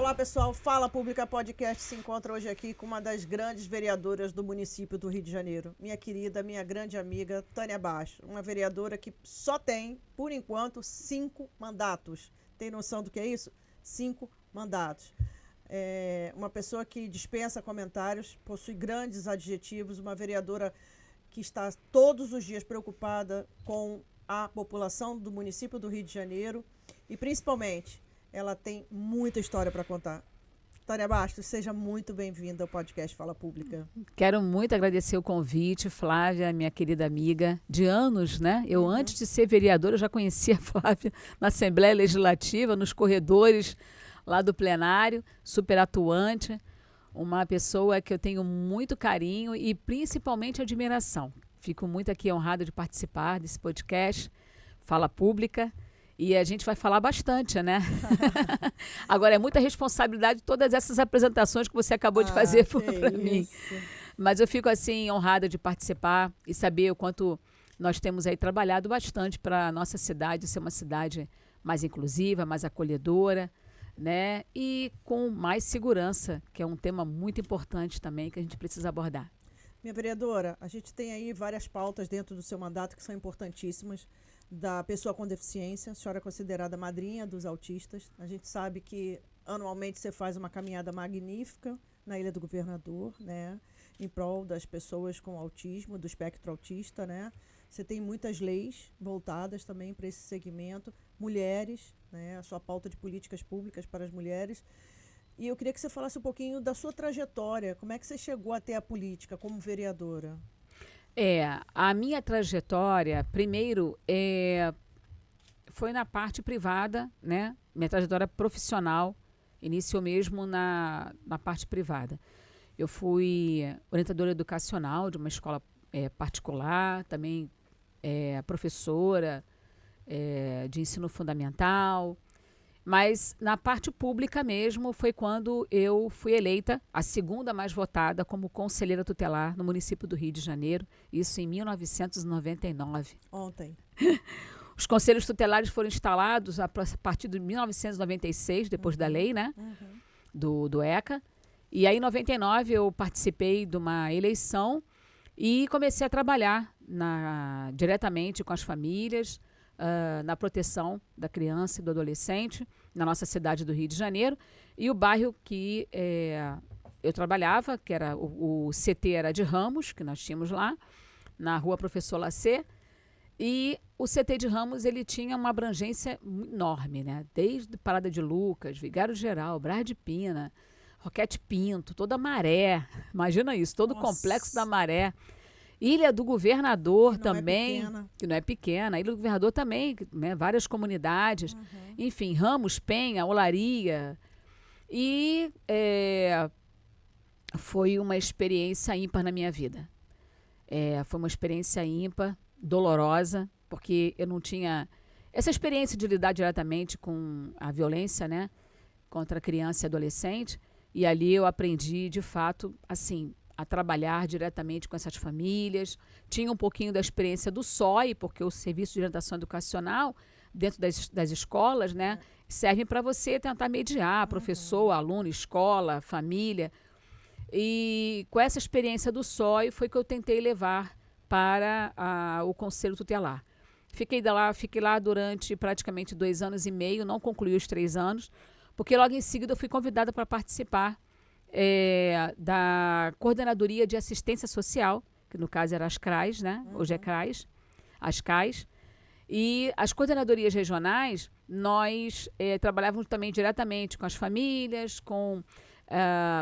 Olá, pessoal. Fala Pública Podcast se encontra hoje aqui com uma das grandes vereadoras do município do Rio de Janeiro. Minha querida, minha grande amiga, Tânia Baixo. Uma vereadora que só tem, por enquanto, 5 mandatos. Tem noção do que é isso? 5 mandatos. É uma pessoa que dispensa comentários, possui grandes adjetivos, uma vereadora que está todos os dias preocupada com a população do município do Rio de Janeiro e, principalmente, ela tem muita história para contar. Tânia Bastos, seja muito bem-vinda ao podcast Fala Pública. Quero muito agradecer o convite, Flávia, minha querida amiga, de anos, né? Eu, antes de ser vereadora, eu já conhecia a Flávia na Assembleia Legislativa, nos corredores lá do plenário, super atuante, uma pessoa que eu tenho muito carinho e principalmente admiração. Fico muito aqui honrada de participar desse podcast Fala Pública. E a gente vai falar bastante, né? Agora, é muita responsabilidade todas essas apresentações que você acabou de fazer para mim. Mas eu fico, assim, honrada de participar e saber o quanto nós temos aí trabalhado bastante para a nossa cidade ser uma cidade mais inclusiva, mais acolhedora, né? E com mais segurança, que é um tema muito importante também que a gente precisa abordar. Minha vereadora, a gente tem aí várias pautas dentro do seu mandato que são importantíssimas. Da pessoa com deficiência, a senhora é considerada madrinha dos autistas. A gente sabe que anualmente você faz uma caminhada magnífica na Ilha do Governador, né, em prol das pessoas com autismo, do espectro autista, né? Você tem muitas leis voltadas também para esse segmento, mulheres, né, a sua pauta de políticas públicas para as mulheres. E eu queria que você falasse um pouquinho da sua trajetória, como é que você chegou até a política como vereadora? A minha trajetória, primeiro, foi na parte privada, né? Minha trajetória profissional iniciou mesmo na parte privada. Eu fui orientadora educacional de uma escola particular, também professora de ensino fundamental. Mas na parte pública mesmo foi quando eu fui eleita a segunda mais votada como conselheira tutelar no município do Rio de Janeiro, isso em 1999. Ontem. Os conselhos tutelares foram instalados a partir de 1996, depois da lei, né? Do ECA. E aí em 99 eu participei de uma eleição e comecei a trabalhar diretamente com as famílias, na proteção da criança e do adolescente na nossa cidade do Rio de Janeiro. E o bairro que eu trabalhava, que era o CT era de Ramos, que nós tínhamos lá, na rua Professor Lacê. E o CT de Ramos ele tinha uma abrangência enorme, né? Desde Parada de Lucas, Vigário Geral, Brás de Pina, Roquete Pinto, toda a Maré. Imagina isso, todo o complexo da Maré. Ilha do Governador também, que não é pequena. Ilha do Governador também, né, várias comunidades. Enfim, Ramos, Penha, Olaria. E foi uma experiência ímpar na minha vida. Foi uma experiência ímpar, dolorosa, porque eu não tinha essa experiência de lidar diretamente com a violência, né, contra a criança e adolescente. E ali eu aprendi, de fato, assim, a trabalhar diretamente com essas famílias. Tinha um pouquinho da experiência do SOI, porque o Serviço de Orientação Educacional, dentro das escolas, né, serve para você tentar mediar professor, aluno, escola, família. E com essa experiência do SOI foi que eu tentei levar para o Conselho Tutelar. Fiquei lá durante praticamente 2 anos e meio, não concluí os 3 anos, porque logo em seguida eu fui convidada para participar da Coordenadoria de Assistência Social, que no caso era as CRAs, né? Hoje é CRAs, as CAIs. E as coordenadorias regionais, nós trabalhávamos também diretamente com as famílias, com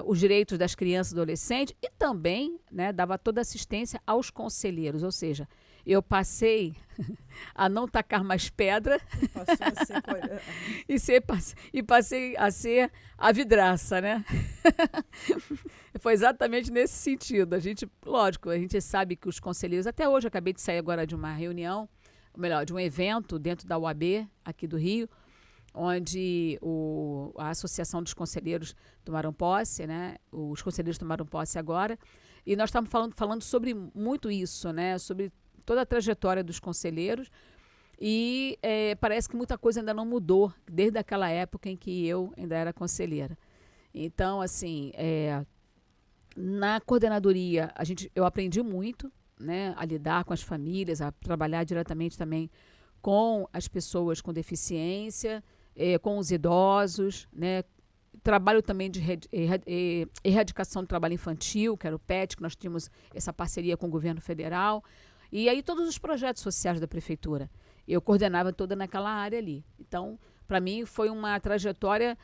os direitos das crianças e adolescentes e também, né, dava toda assistência aos conselheiros, ou seja, eu passei a não tacar mais pedra e passei a ser a vidraça, né? Foi exatamente nesse sentido. A gente sabe que os conselheiros, até hoje eu acabei de sair agora de uma reunião, ou melhor, de um evento dentro da UAB, aqui do Rio, onde a Associação dos Conselheiros tomaram posse, né? Os conselheiros tomaram posse agora, e nós estamos falando sobre muito isso, né? Sobre toda a trajetória dos conselheiros, e parece que muita coisa ainda não mudou desde aquela época em que eu ainda era conselheira. Então, assim, na coordenadoria, eu aprendi muito, né, a lidar com as famílias, a trabalhar diretamente também com as pessoas com deficiência, com os idosos, né? Trabalho também de erradicação do trabalho infantil, que era o PET, que nós tínhamos essa parceria com o governo federal. E aí todos os projetos sociais da prefeitura. Eu coordenava toda naquela área ali. Então, para mim, foi uma trajetória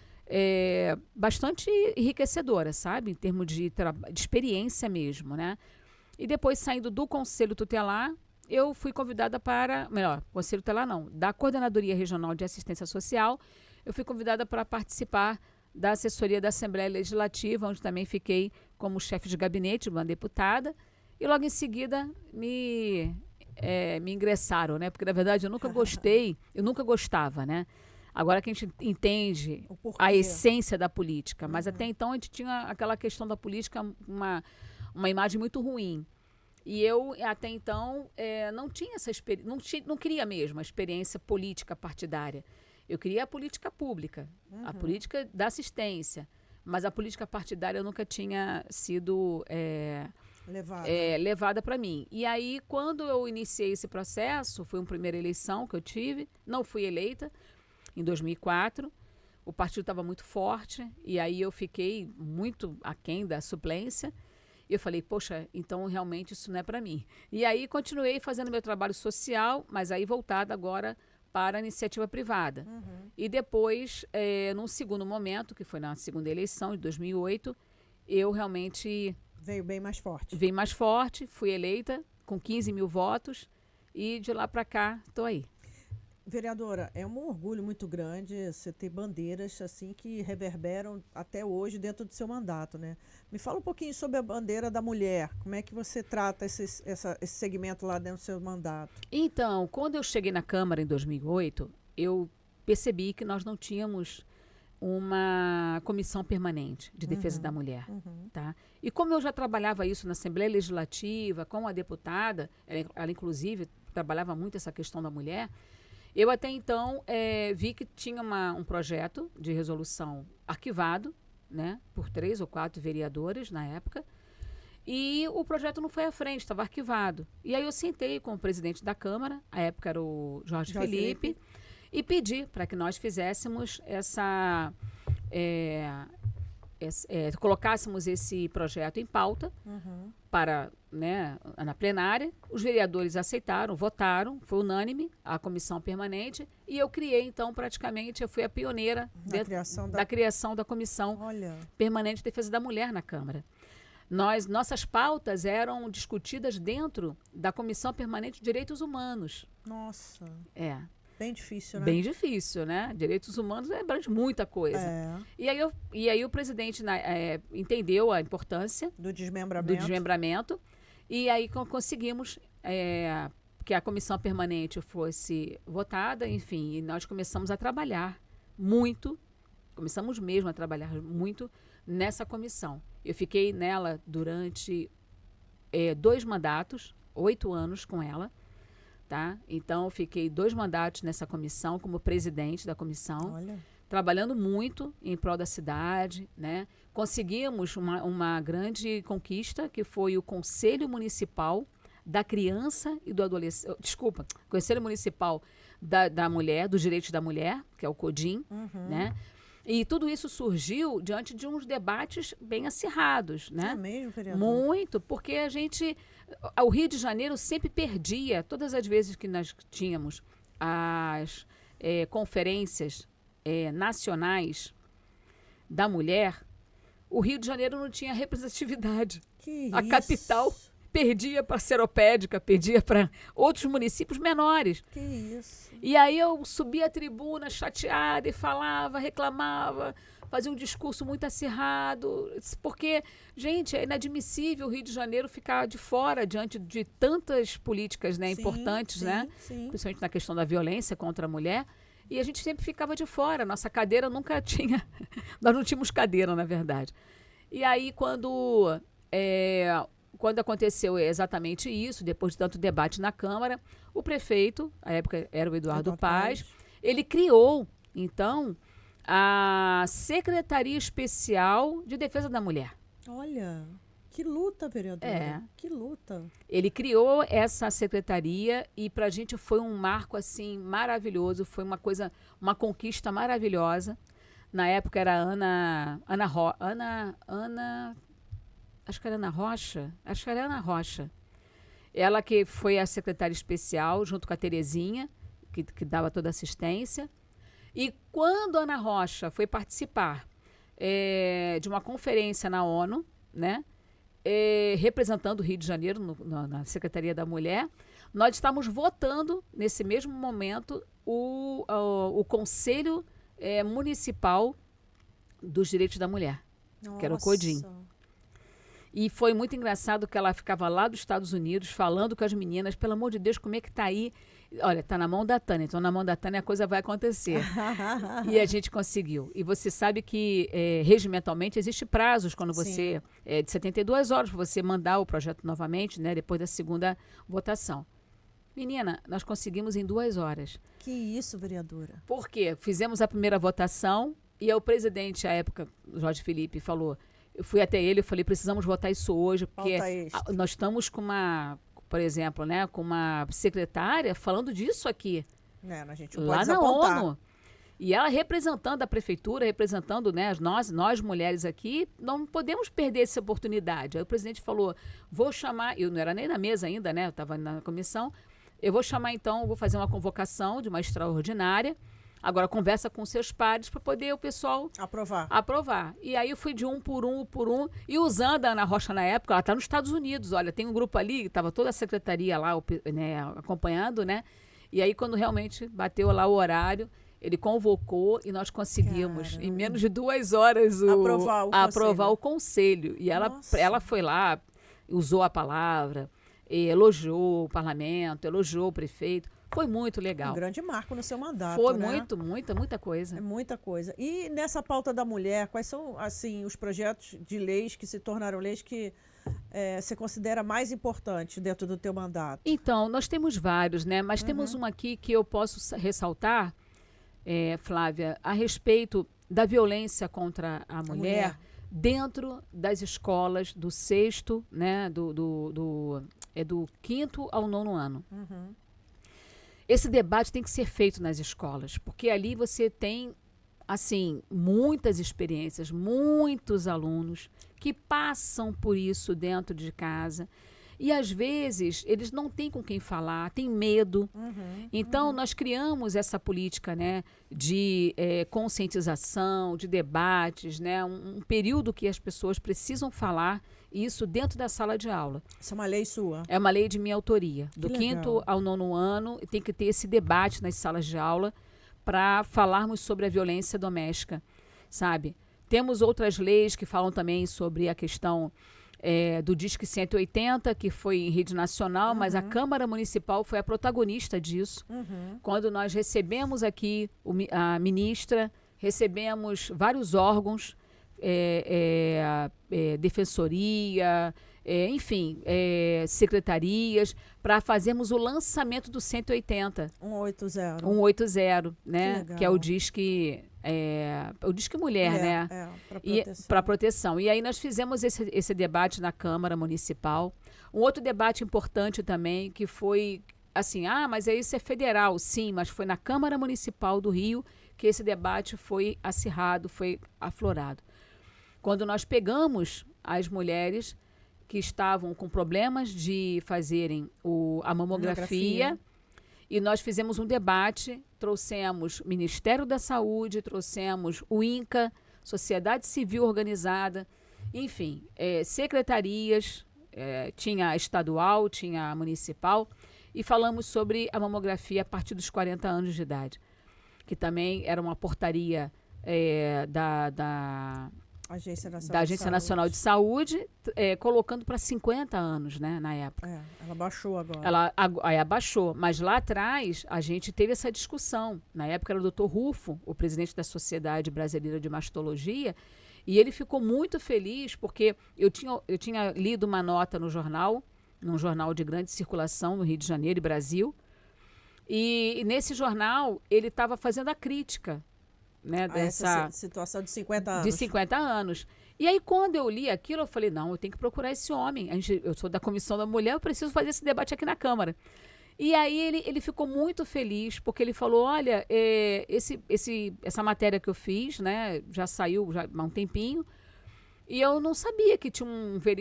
bastante enriquecedora, sabe? Em termos de experiência mesmo, né? E depois, saindo do Conselho Tutelar, eu fui convidada Conselho Tutelar não, da Coordenadoria Regional de Assistência Social, eu fui convidada para participar da assessoria da Assembleia Legislativa, onde também fiquei como chefe de gabinete de uma deputada, e logo em seguida me ingressaram, né? Porque, na verdade, eu nunca gostava, né? Agora que a gente entende a essência da política, mas até então a gente tinha aquela questão da política, uma imagem muito ruim. E eu, até então, não tinha essa experiência, não queria mesmo a experiência política partidária. Eu queria a política pública, a política da assistência, mas a política partidária eu nunca tinha sido levada para mim. E aí, quando eu iniciei esse processo, foi uma primeira eleição que eu tive, não fui eleita, em 2004, o partido estava muito forte, e aí eu fiquei muito aquém da suplência. E eu falei, poxa, então realmente isso não é para mim. E aí continuei fazendo meu trabalho social, mas aí voltado agora para a iniciativa privada. E depois, num segundo momento, que foi na segunda eleição de 2008, eu realmente... Veio bem mais forte. Veio mais forte, fui eleita com 15 mil votos e de lá para cá estou aí. Vereadora, é um orgulho muito grande você ter bandeiras assim que reverberam até hoje dentro do seu mandato, né? Me fala um pouquinho sobre a bandeira da mulher. Como é que você trata esse segmento lá dentro do seu mandato? Então, quando eu cheguei na Câmara em 2008, eu percebi que nós não tínhamos uma comissão permanente de defesa da mulher. Tá? E como eu já trabalhava isso na Assembleia Legislativa, com a deputada, ela inclusive trabalhava muito essa questão da mulher, eu até então vi que tinha um projeto de resolução arquivado, né, por 3 ou 4 vereadores na época, e o projeto não foi à frente, estava arquivado. E aí eu sentei com o presidente da Câmara, à época era o Jorge Felipe, e pedi para que nós fizéssemos colocássemos esse projeto em pauta para, né, na plenária. Os vereadores aceitaram, votaram, foi unânime a comissão permanente, e eu criei, então, praticamente, eu fui a pioneira da criação da comissão permanente de defesa da mulher na Câmara. Nossas pautas eram discutidas dentro da Comissão Permanente de Direitos Humanos. Nossa. Bem difícil, né? Bem difícil, né? Direitos humanos abrange muita coisa. E aí o presidente entendeu a importância do desmembramento. E aí conseguimos que a comissão permanente fosse votada, enfim, e nós começamos a trabalhar muito, começamos mesmo a trabalhar muito nessa comissão. Eu fiquei nela durante 2 mandatos, 8 anos com ela. Tá? Então, eu fiquei 2 mandatos nessa comissão, como presidente da comissão, trabalhando muito em prol da cidade, né? Conseguimos uma grande conquista, que foi o Conselho Municipal da Criança e do Adolescente. Desculpa, Conselho Municipal da Mulher, dos Direitos da Mulher, que é o CODIM, né? E tudo isso surgiu diante de uns debates bem acirrados, né? É mesmo, vereador? Muito, porque o Rio de Janeiro sempre perdia, todas as vezes que nós tínhamos as conferências nacionais da mulher, o Rio de Janeiro não tinha representatividade. A capital perdia para a Seropédica, perdia para outros municípios menores. Que isso. E aí eu subia a tribuna chateada e falava, reclamava, fazia um discurso muito acirrado, porque, gente, é inadmissível o Rio de Janeiro ficar de fora diante de tantas políticas, né, importantes, né? Principalmente na questão da violência contra a mulher. E a gente sempre ficava de fora, nossa cadeira nunca tinha... Nós não tínhamos cadeira, na verdade. E aí, quando aconteceu exatamente isso, depois de tanto debate na Câmara, o prefeito, à época era o Eduardo Paz, ele criou, então, a Secretaria Especial de Defesa da Mulher. Olha, que luta, vereadora. É. Que luta. Ele criou essa secretaria e para a gente foi um marco assim maravilhoso, foi uma conquista maravilhosa. Na época era acho que era Ana Rocha, acho que era Ana Rocha. Ela que foi a secretária especial, junto com a Terezinha, que dava toda a assistência. E quando a Ana Rocha foi participar de uma conferência na ONU, né, representando o Rio de Janeiro na Secretaria da Mulher, nós estávamos votando, nesse mesmo momento, o Conselho Municipal dos Direitos da Mulher, que era o CODIM. E foi muito engraçado que ela ficava lá dos Estados Unidos falando com as meninas, pelo amor de Deus, como é que tá aí? Olha, tá na mão da Tânia, então na mão da Tânia a coisa vai acontecer. E a gente conseguiu. E você sabe que regimentalmente existe prazos quando você, de 72 horas, para você mandar o projeto novamente, né, depois da segunda votação. Menina, nós conseguimos em 2 horas. Que isso, vereadora. Por quê? Fizemos a primeira votação e o presidente, à época, Jorge Felipe, falou... Eu fui até ele e falei, precisamos votar isso hoje, porque nós estamos com por exemplo, né, com uma secretária falando disso aqui. A gente lá pode na desapontar. ONU. E ela representando a prefeitura, representando, né, nós mulheres aqui, não podemos perder essa oportunidade. Aí o presidente falou, vou chamar, eu não era nem na mesa ainda, né, eu estava na comissão, eu vou chamar então, vou fazer uma convocação de uma extraordinária. Agora conversa com seus pares para poder o pessoal aprovar. E aí eu fui de um por um. E usando a Ana Rocha na época, ela está nos Estados Unidos. Olha, tem um grupo ali, estava toda a secretaria lá, né, acompanhando, né? E aí quando realmente bateu lá o horário, ele convocou e nós conseguimos, em menos de 2 horas, aprovar o conselho. E ela foi lá, usou a palavra, elogiou o parlamento, elogiou o prefeito. Foi muito legal. Um grande marco no seu mandato, Foi né? muita coisa. É muita coisa. E nessa pauta da mulher, quais são, assim, os projetos de leis que se tornaram leis que você considera mais importantes dentro do teu mandato? Então, nós temos vários, né? Mas temos um aqui que eu posso ressaltar, Flávia, a respeito da violência contra a mulher dentro das escolas do 6º, né? Do 5º ao 9º ano. Esse debate tem que ser feito nas escolas, porque ali você tem, assim, muitas experiências, muitos alunos que passam por isso dentro de casa. E, às vezes, eles não têm com quem falar, têm medo. Então, nós criamos essa política, né, de conscientização, de debates, né, um período que as pessoas precisam falar isso dentro da sala de aula. Isso é uma lei sua? É uma lei de minha autoria. Do 5º ao 9º ano, tem que ter esse debate nas salas de aula para falarmos sobre a violência doméstica, sabe? Temos outras leis que falam também sobre a questão do Disque 180, que foi em rede nacional, mas a Câmara Municipal foi a protagonista disso. Quando nós recebemos aqui a ministra, recebemos vários órgãos, defensoria, enfim, secretarias, para fazermos o lançamento do 180. 180. 180, né? Que é o Disque... o Disque Mulher, né? Para proteção. E aí nós fizemos esse debate na Câmara Municipal. Um outro debate importante também, que foi assim, mas isso é federal. Sim, mas foi na Câmara Municipal do Rio que esse debate foi acirrado, foi aflorado. Quando nós pegamos as mulheres que estavam com problemas de fazerem a mamografia. E nós fizemos um debate, trouxemos o Ministério da Saúde, trouxemos o INCA, Sociedade Civil Organizada, enfim, secretarias, tinha a estadual, tinha a municipal, e falamos sobre a mamografia a partir dos 40 anos de idade, que também era uma portaria da Agência Nacional de Saúde, colocando para 50 anos, né, na época. Ela baixou agora. Ela abaixou, mas lá atrás a gente teve essa discussão. Na época era o Dr. Rufo, o presidente da Sociedade Brasileira de Mastologia, e ele ficou muito feliz porque eu tinha lido uma nota no jornal, num jornal de grande circulação no Rio de Janeiro e Brasil, e nesse jornal ele estava fazendo a crítica né, Essa situação de 50 anos. de 50 anos. E aí, quando eu li aquilo, eu falei, não, eu tenho que procurar esse homem. Eu sou da Comissão da Mulher, eu preciso fazer esse debate aqui na Câmara. E aí ele ficou muito feliz, porque ele falou, olha, essa matéria que eu fiz, né, já saiu já há um tempinho, e eu não sabia que tinha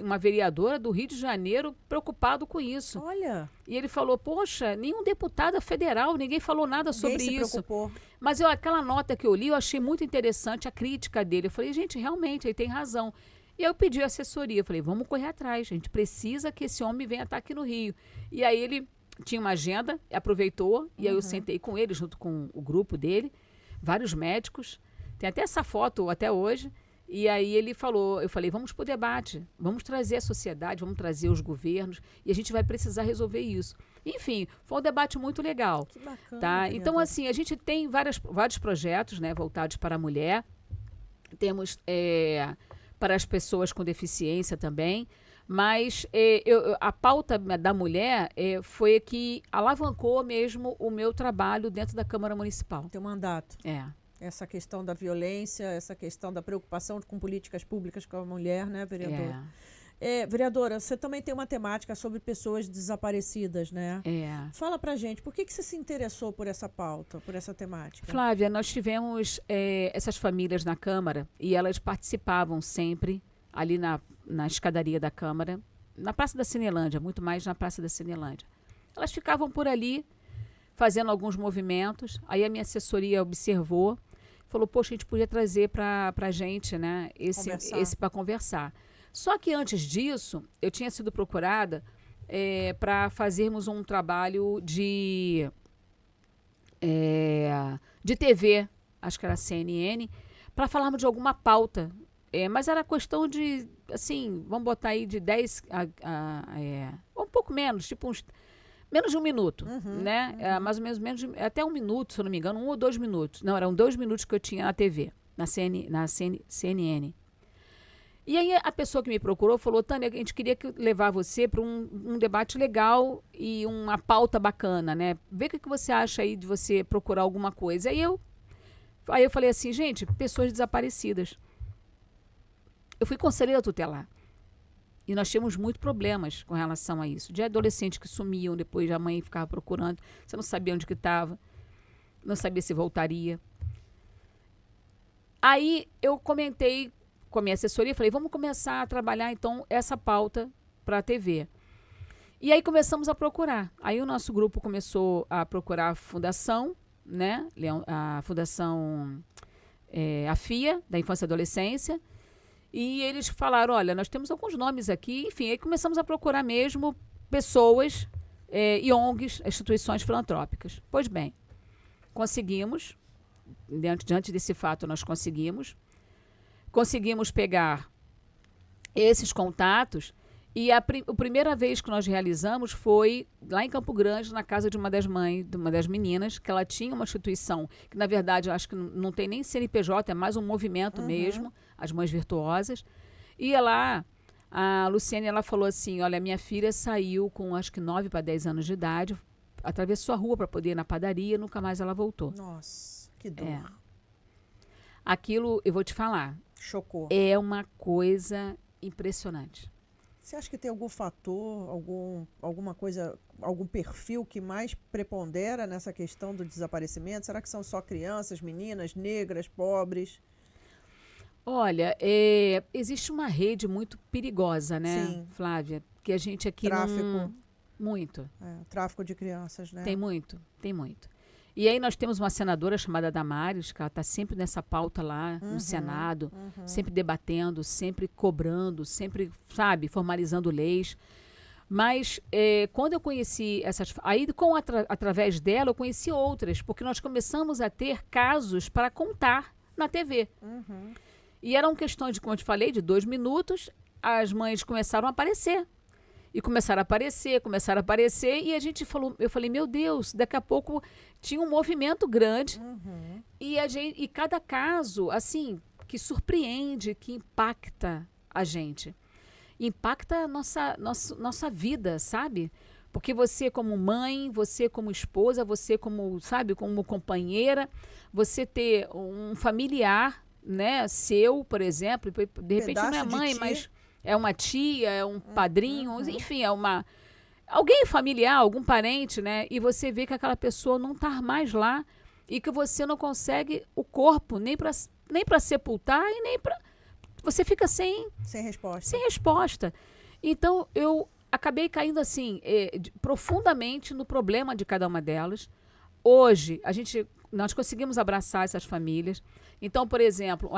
uma vereadora do Rio de Janeiro preocupado com isso. Olha, E ele falou, poxa, nenhum deputado federal, ninguém falou nada sobre ninguém se isso. preocupou. Mas aquela nota que eu li, eu achei muito interessante a crítica dele. Eu falei, gente, realmente, ele tem razão. E aí eu pedi assessoria, eu falei, vamos correr atrás, a gente precisa que esse homem venha estar aqui no Rio. E aí ele tinha uma agenda, aproveitou, e aí eu sentei com ele, junto com o grupo dele, vários médicos, tem até essa foto até hoje. E aí ele falou, eu falei, vamos para o debate, vamos trazer a sociedade, vamos trazer os governos, e a gente vai precisar resolver isso. Enfim, foi um debate muito legal. Que bacana. Tá? vereador. Então, assim, a gente tem vários projetos, né, voltados para a mulher. Temos para as pessoas com deficiência também. Mas a pauta da mulher foi que alavancou mesmo o meu trabalho dentro da Câmara Municipal. Teu mandato. É. Essa questão da violência, essa questão da preocupação com políticas públicas com a mulher, né, vereadora? Vereadora, você também tem uma temática sobre pessoas desaparecidas, né? Fala pra gente, por que você se interessou por essa pauta, por essa temática? Flávia, nós tivemos essas famílias na Câmara e elas participavam sempre ali na escadaria da Câmara, na Praça da Cinelândia, muito mais na Praça da Cinelândia. Elas ficavam por ali, fazendo alguns movimentos, aí a minha assessoria observou, falou, poxa, a gente podia trazer para a gente, né, esse para conversar. Só que antes disso, eu tinha sido procurada para fazermos um trabalho de TV, acho que era CNN, para falarmos de alguma pauta. Mas era questão de, assim, vamos botar aí de 10 um pouco menos, tipo menos de um minuto, né? Mais ou menos até um minuto, se eu não me engano, 1 ou 2 minutos. Não, eram 2 minutos que eu tinha na TV, na CNN. E aí a pessoa que me procurou falou, Tânia, a gente queria levar você para um debate legal e uma pauta bacana, né? Vê o que você acha aí de você procurar alguma coisa. Aí eu falei assim, gente, pessoas desaparecidas. Eu fui conselheira tutelar. E nós tínhamos muitos problemas com relação a isso. De adolescentes que sumiam, depois a mãe ficava procurando. Você não sabia onde que estava. Não sabia se voltaria. Aí eu comentei com a minha assessoria, falei, vamos começar a trabalhar, então, essa pauta para a TV. E aí começamos a procurar. Aí o nosso grupo começou a procurar a fundação, né? A fundação, a FIA, da Infância e Adolescência. E eles falaram, olha, nós temos alguns nomes aqui. Enfim, aí começamos a procurar mesmo pessoas e ONGs, instituições filantrópicas. Pois bem, conseguimos, diante desse fato nós conseguimos pegar esses contatos e a primeira vez que nós realizamos foi lá em Campo Grande, na casa de uma das mães, de uma das meninas, que ela tinha uma instituição, que na verdade eu acho que não tem nem CNPJ, é mais um movimento mesmo, as Mães Virtuosas. E lá, a Luciane, ela falou assim, olha, minha filha saiu com acho que 9 para 10 anos de idade, atravessou a rua para poder ir na padaria, nunca mais ela voltou. Nossa, que dor. Aquilo, eu vou te falar, chocou. É uma coisa impressionante. Você acha que tem algum fator, alguma coisa, algum perfil que mais prepondera nessa questão do desaparecimento? Será que são só crianças, meninas, negras, pobres? Olha, existe uma rede muito perigosa, né, Sim. Flávia? Que a gente aqui Tráfico. Muito. Tráfico de crianças, né? Tem muito, tem muito. E aí nós temos uma senadora chamada Damares, que ela está sempre nessa pauta lá no Senado, sempre debatendo, sempre cobrando, sempre, sabe, formalizando leis. Mas quando eu conheci essas... Aí, através dela, eu conheci outras, porque nós começamos a ter casos para contar na TV. E eram questões, como eu te falei, de 2 minutos, as mães começaram a aparecer. E começaram a aparecer, e eu falei, meu Deus, daqui a pouco tinha um movimento grande, e cada caso, assim, que surpreende, que impacta a gente. Impacta a nossa vida, sabe? Porque você como mãe, você como esposa, você como, sabe, como companheira, você ter um familiar, né, seu, por exemplo, de repente não é Pedaço de mãe, ti. mas é uma tia, é um padrinho, enfim, é uma alguém familiar, algum parente, né? E você vê que aquela pessoa não está mais lá e que você não consegue o corpo nem para sepultar e nem para você fica sem Sem resposta. sem resposta. Então, eu acabei caindo assim, profundamente no problema de cada uma delas. Hoje, nós conseguimos abraçar essas famílias. Então, por exemplo,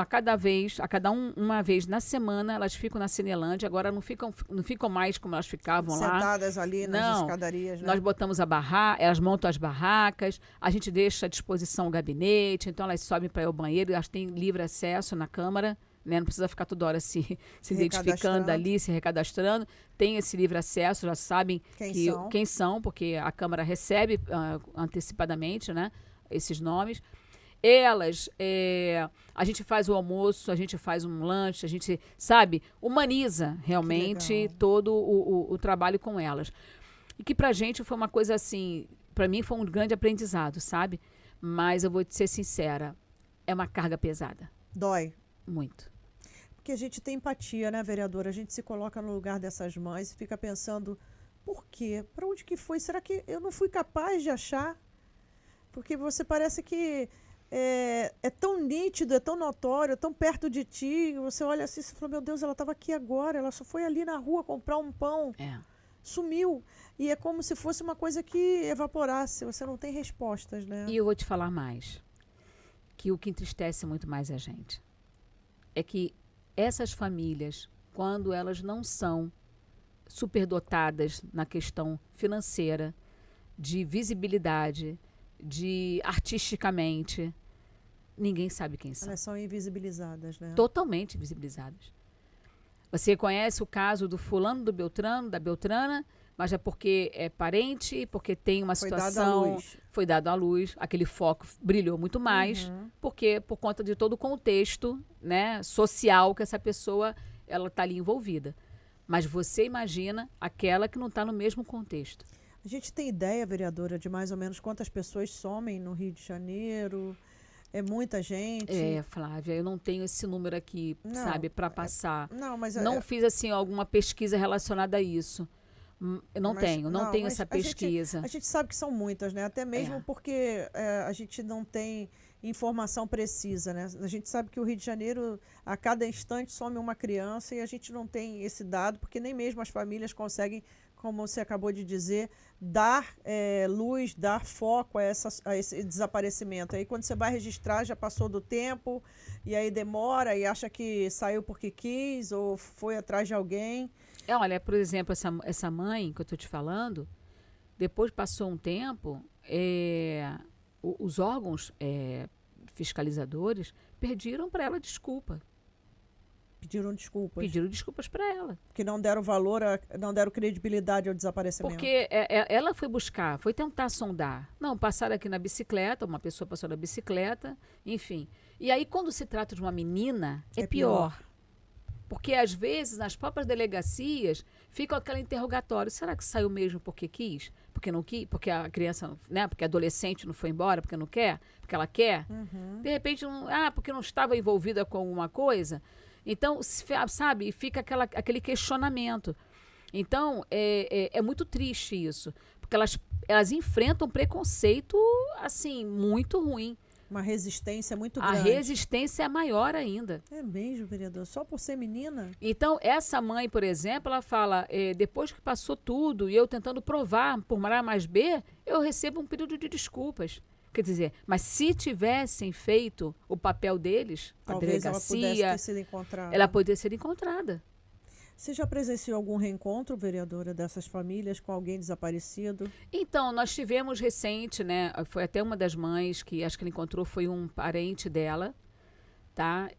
uma vez na semana, elas ficam na Cinelândia. Agora não ficam mais como elas ficavam lá. Sentadas ali nas Não, escadarias, né? nós botamos elas montam as barracas, a gente deixa à disposição o gabinete, então elas sobem para ir ao banheiro, elas têm livre acesso na Câmara, né? Não precisa ficar toda hora se identificando ali, se recadastrando. Tem esse livre acesso, já sabem quem são, porque a Câmara recebe antecipadamente, né, esses nomes. Elas, a gente faz o almoço, a gente faz um lanche, a gente, sabe, humaniza realmente todo o trabalho com elas. E que pra gente foi uma coisa assim, pra mim foi um grande aprendizado, sabe? Mas eu vou te ser sincera, é uma carga pesada. Dói. Muito. Porque a gente tem empatia, né, vereadora? A gente se coloca no lugar dessas mães e fica pensando, por quê? Para onde que foi? Será que eu não fui capaz de achar? Porque você parece que é tão nítido, é tão notório, é tão perto de ti. Você olha assim e fala, meu Deus, ela estava aqui agora, ela só foi ali na rua comprar um pão. Sumiu. E é como se fosse uma coisa que evaporasse. Você não tem respostas, né? E eu vou te falar mais. Que o que entristece muito mais a gente é que essas famílias, quando elas não são superdotadas na questão financeira, de visibilidade, de artisticamente, ninguém sabe quem são. Elas são invisibilizadas, né? Totalmente invisibilizadas. Você conhece o caso do fulano, do Beltrano, da Beltrana, mas é porque é parente, porque tem uma situação... Foi dado à luz. Aquele foco brilhou muito mais, porque por conta de todo o contexto, né, social que essa pessoa ela está ali envolvida. Mas você imagina aquela que não está no mesmo contexto. A gente tem ideia, vereadora, de mais ou menos quantas pessoas somem no Rio de Janeiro? É muita gente? Flávia, eu não tenho esse número aqui, sabe, para passar. Não fiz, assim, alguma pesquisa relacionada a isso. Não tenho essa pesquisa. A gente sabe que são muitas, né? Até mesmo porque a gente não tem informação precisa, né? A gente sabe que o Rio de Janeiro, a cada instante, some uma criança e a gente não tem esse dado, porque nem mesmo as famílias conseguem, como você acabou de dizer, dar luz, dar foco a esse desaparecimento. Aí quando você vai registrar, já passou do tempo, e aí demora e acha que saiu porque quis ou foi atrás de alguém. Olha, por exemplo, essa mãe que eu estou te falando, depois passou um tempo, os órgãos fiscalizadores pediram para ela desculpa. Pediram desculpas. Pediram desculpas para ela. Que não deram valor, não deram credibilidade ao desaparecimento. Porque ela foi buscar, foi tentar sondar. Não, passaram aqui na bicicleta, uma pessoa passou na bicicleta, enfim. E aí, quando se trata de uma menina, é pior. Porque, às vezes, nas próprias delegacias, fica aquele interrogatório. Será que saiu mesmo porque quis? Porque não quis? Porque a criança, né? Porque a adolescente não foi embora, porque não quer? Porque ela quer? De repente, porque não estava envolvida com alguma coisa. Então, sabe? Fica aquele questionamento. Então, é muito triste isso. Porque elas enfrentam preconceito, assim, muito ruim. Uma resistência muito grande. A resistência é maior ainda. É mesmo, vereador? Só por ser menina? Então, essa mãe, por exemplo, ela fala, depois que passou tudo e eu tentando provar por A mais B, eu recebo um pedido de desculpas. Quer dizer, mas se tivessem feito o papel deles, talvez a delegacia, ela poderia ser encontrada. Você já presenciou algum reencontro, vereadora, dessas famílias com alguém desaparecido? Então, nós tivemos recente, né? Foi até uma das mães que acho que ela encontrou, foi um parente dela, tá?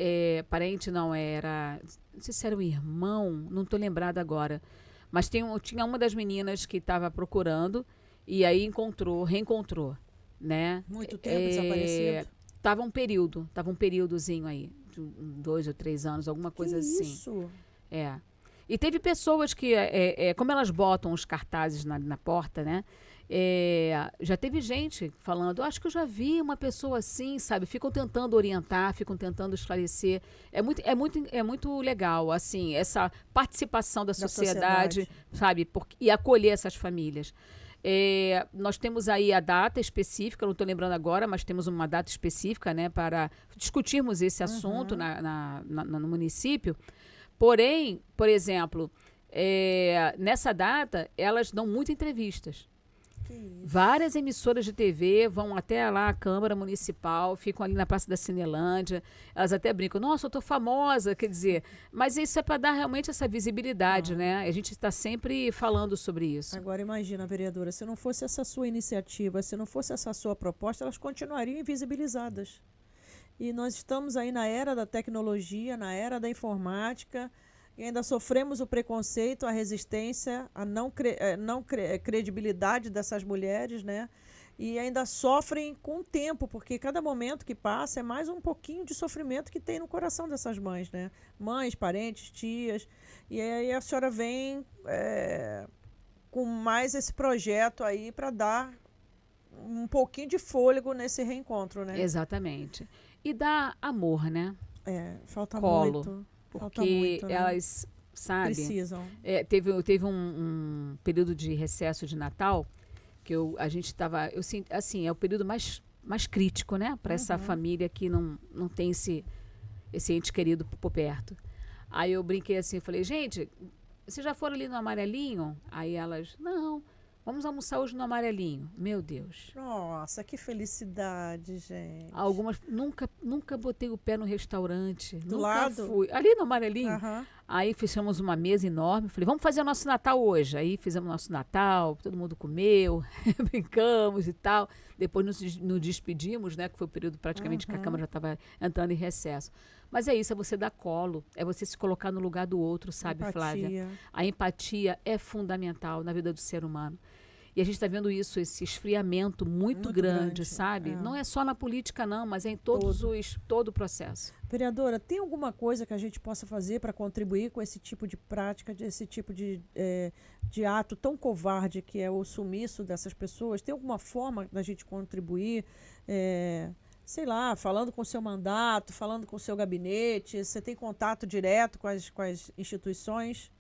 Parente não era, não sei se era um irmão, não estou lembrada agora. Mas tinha uma das meninas que estava procurando e aí reencontrou, né? Muito tempo desaparecido? Tava um períodozinho aí, de 2 ou 3 anos, alguma coisa assim. Isso? E teve pessoas que, como elas botam os cartazes na porta, né? Já teve gente falando, acho que eu já vi uma pessoa assim, sabe? Ficam tentando orientar, ficam tentando esclarecer. É muito legal, assim, essa participação da sociedade, sabe? E acolher essas famílias. Nós temos aí a data específica, não estou lembrando agora, mas temos uma data específica, né, para discutirmos esse assunto no município. Porém, por exemplo, nessa data, elas dão muitas entrevistas. Várias emissoras de TV vão até lá à Câmara Municipal, ficam ali na Praça da Cinelândia, elas até brincam, nossa, eu tô famosa, quer dizer, mas isso é para dar realmente essa visibilidade, né? A gente está sempre falando sobre isso. Agora imagina, vereadora, se não fosse essa sua iniciativa, se não fosse essa sua proposta, elas continuariam invisibilizadas. E nós estamos aí na era da tecnologia, na era da informática, e ainda sofremos o preconceito, a resistência, a credibilidade dessas mulheres, né? E ainda sofrem com o tempo, porque cada momento que passa é mais um pouquinho de sofrimento que tem no coração dessas mães, né? Mães, parentes, tias. E aí a senhora vem com mais esse projeto aí para dar um pouquinho de fôlego nesse reencontro, né? Exatamente. E dar amor, né? Falta Colo. muito. Porque né? Elas, sabe... Precisam. Teve um período de recesso de Natal que a gente estava... Assim, é o período mais crítico, né? Para essa família que não tem esse ente querido por perto. Aí eu brinquei assim, falei, gente, vocês já foram ali no Amarelinho? Aí elas, não... Vamos almoçar hoje no Amarelinho. Meu Deus. Nossa, que felicidade, gente. Algumas... Nunca botei o pé no restaurante. Do nunca lado? fui. Ali no Amarelinho. Aham. Aí fechamos uma mesa enorme. Falei, vamos fazer o nosso Natal hoje. Aí fizemos o nosso Natal, todo mundo comeu, brincamos e tal. Depois nos despedimos, né? Que foi o período praticamente que a Câmara já estava entrando em recesso. Mas é isso, é você dar colo, é você se colocar no lugar do outro, sabe, Empatia. Flávia? A empatia é fundamental na vida do ser humano. E a gente está vendo isso, esse esfriamento muito grande, sabe? Não é só na política, não, mas é em todo o processo. Vereadora, tem alguma coisa que a gente possa fazer para contribuir com esse tipo de prática, esse tipo de ato tão covarde que é o sumiço dessas pessoas? Tem alguma forma da gente contribuir? Sei lá, falando com o seu mandato, falando com o seu gabinete? Você tem contato direto com as instituições?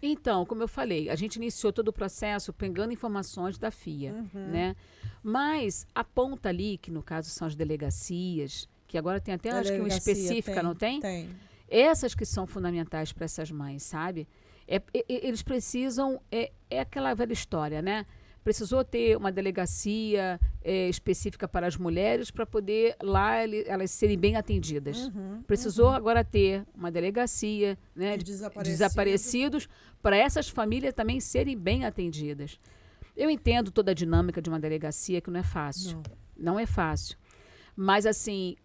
Então, como eu falei, a gente iniciou todo o processo pegando informações da FIA, né? Mas a ponta ali, que no caso são as delegacias, que agora tem até, acho que uma específica, não tem? Tem. Essas que são fundamentais para essas mães, sabe? Eles precisam, aquela velha história, né? Precisou ter uma delegacia específica para as mulheres para poder lá elas serem bem atendidas. Precisou agora ter uma delegacia, né, de desaparecidos para essas famílias também serem bem atendidas. Eu entendo toda a dinâmica de uma delegacia, que não é fácil. Não é fácil. Mas, assim,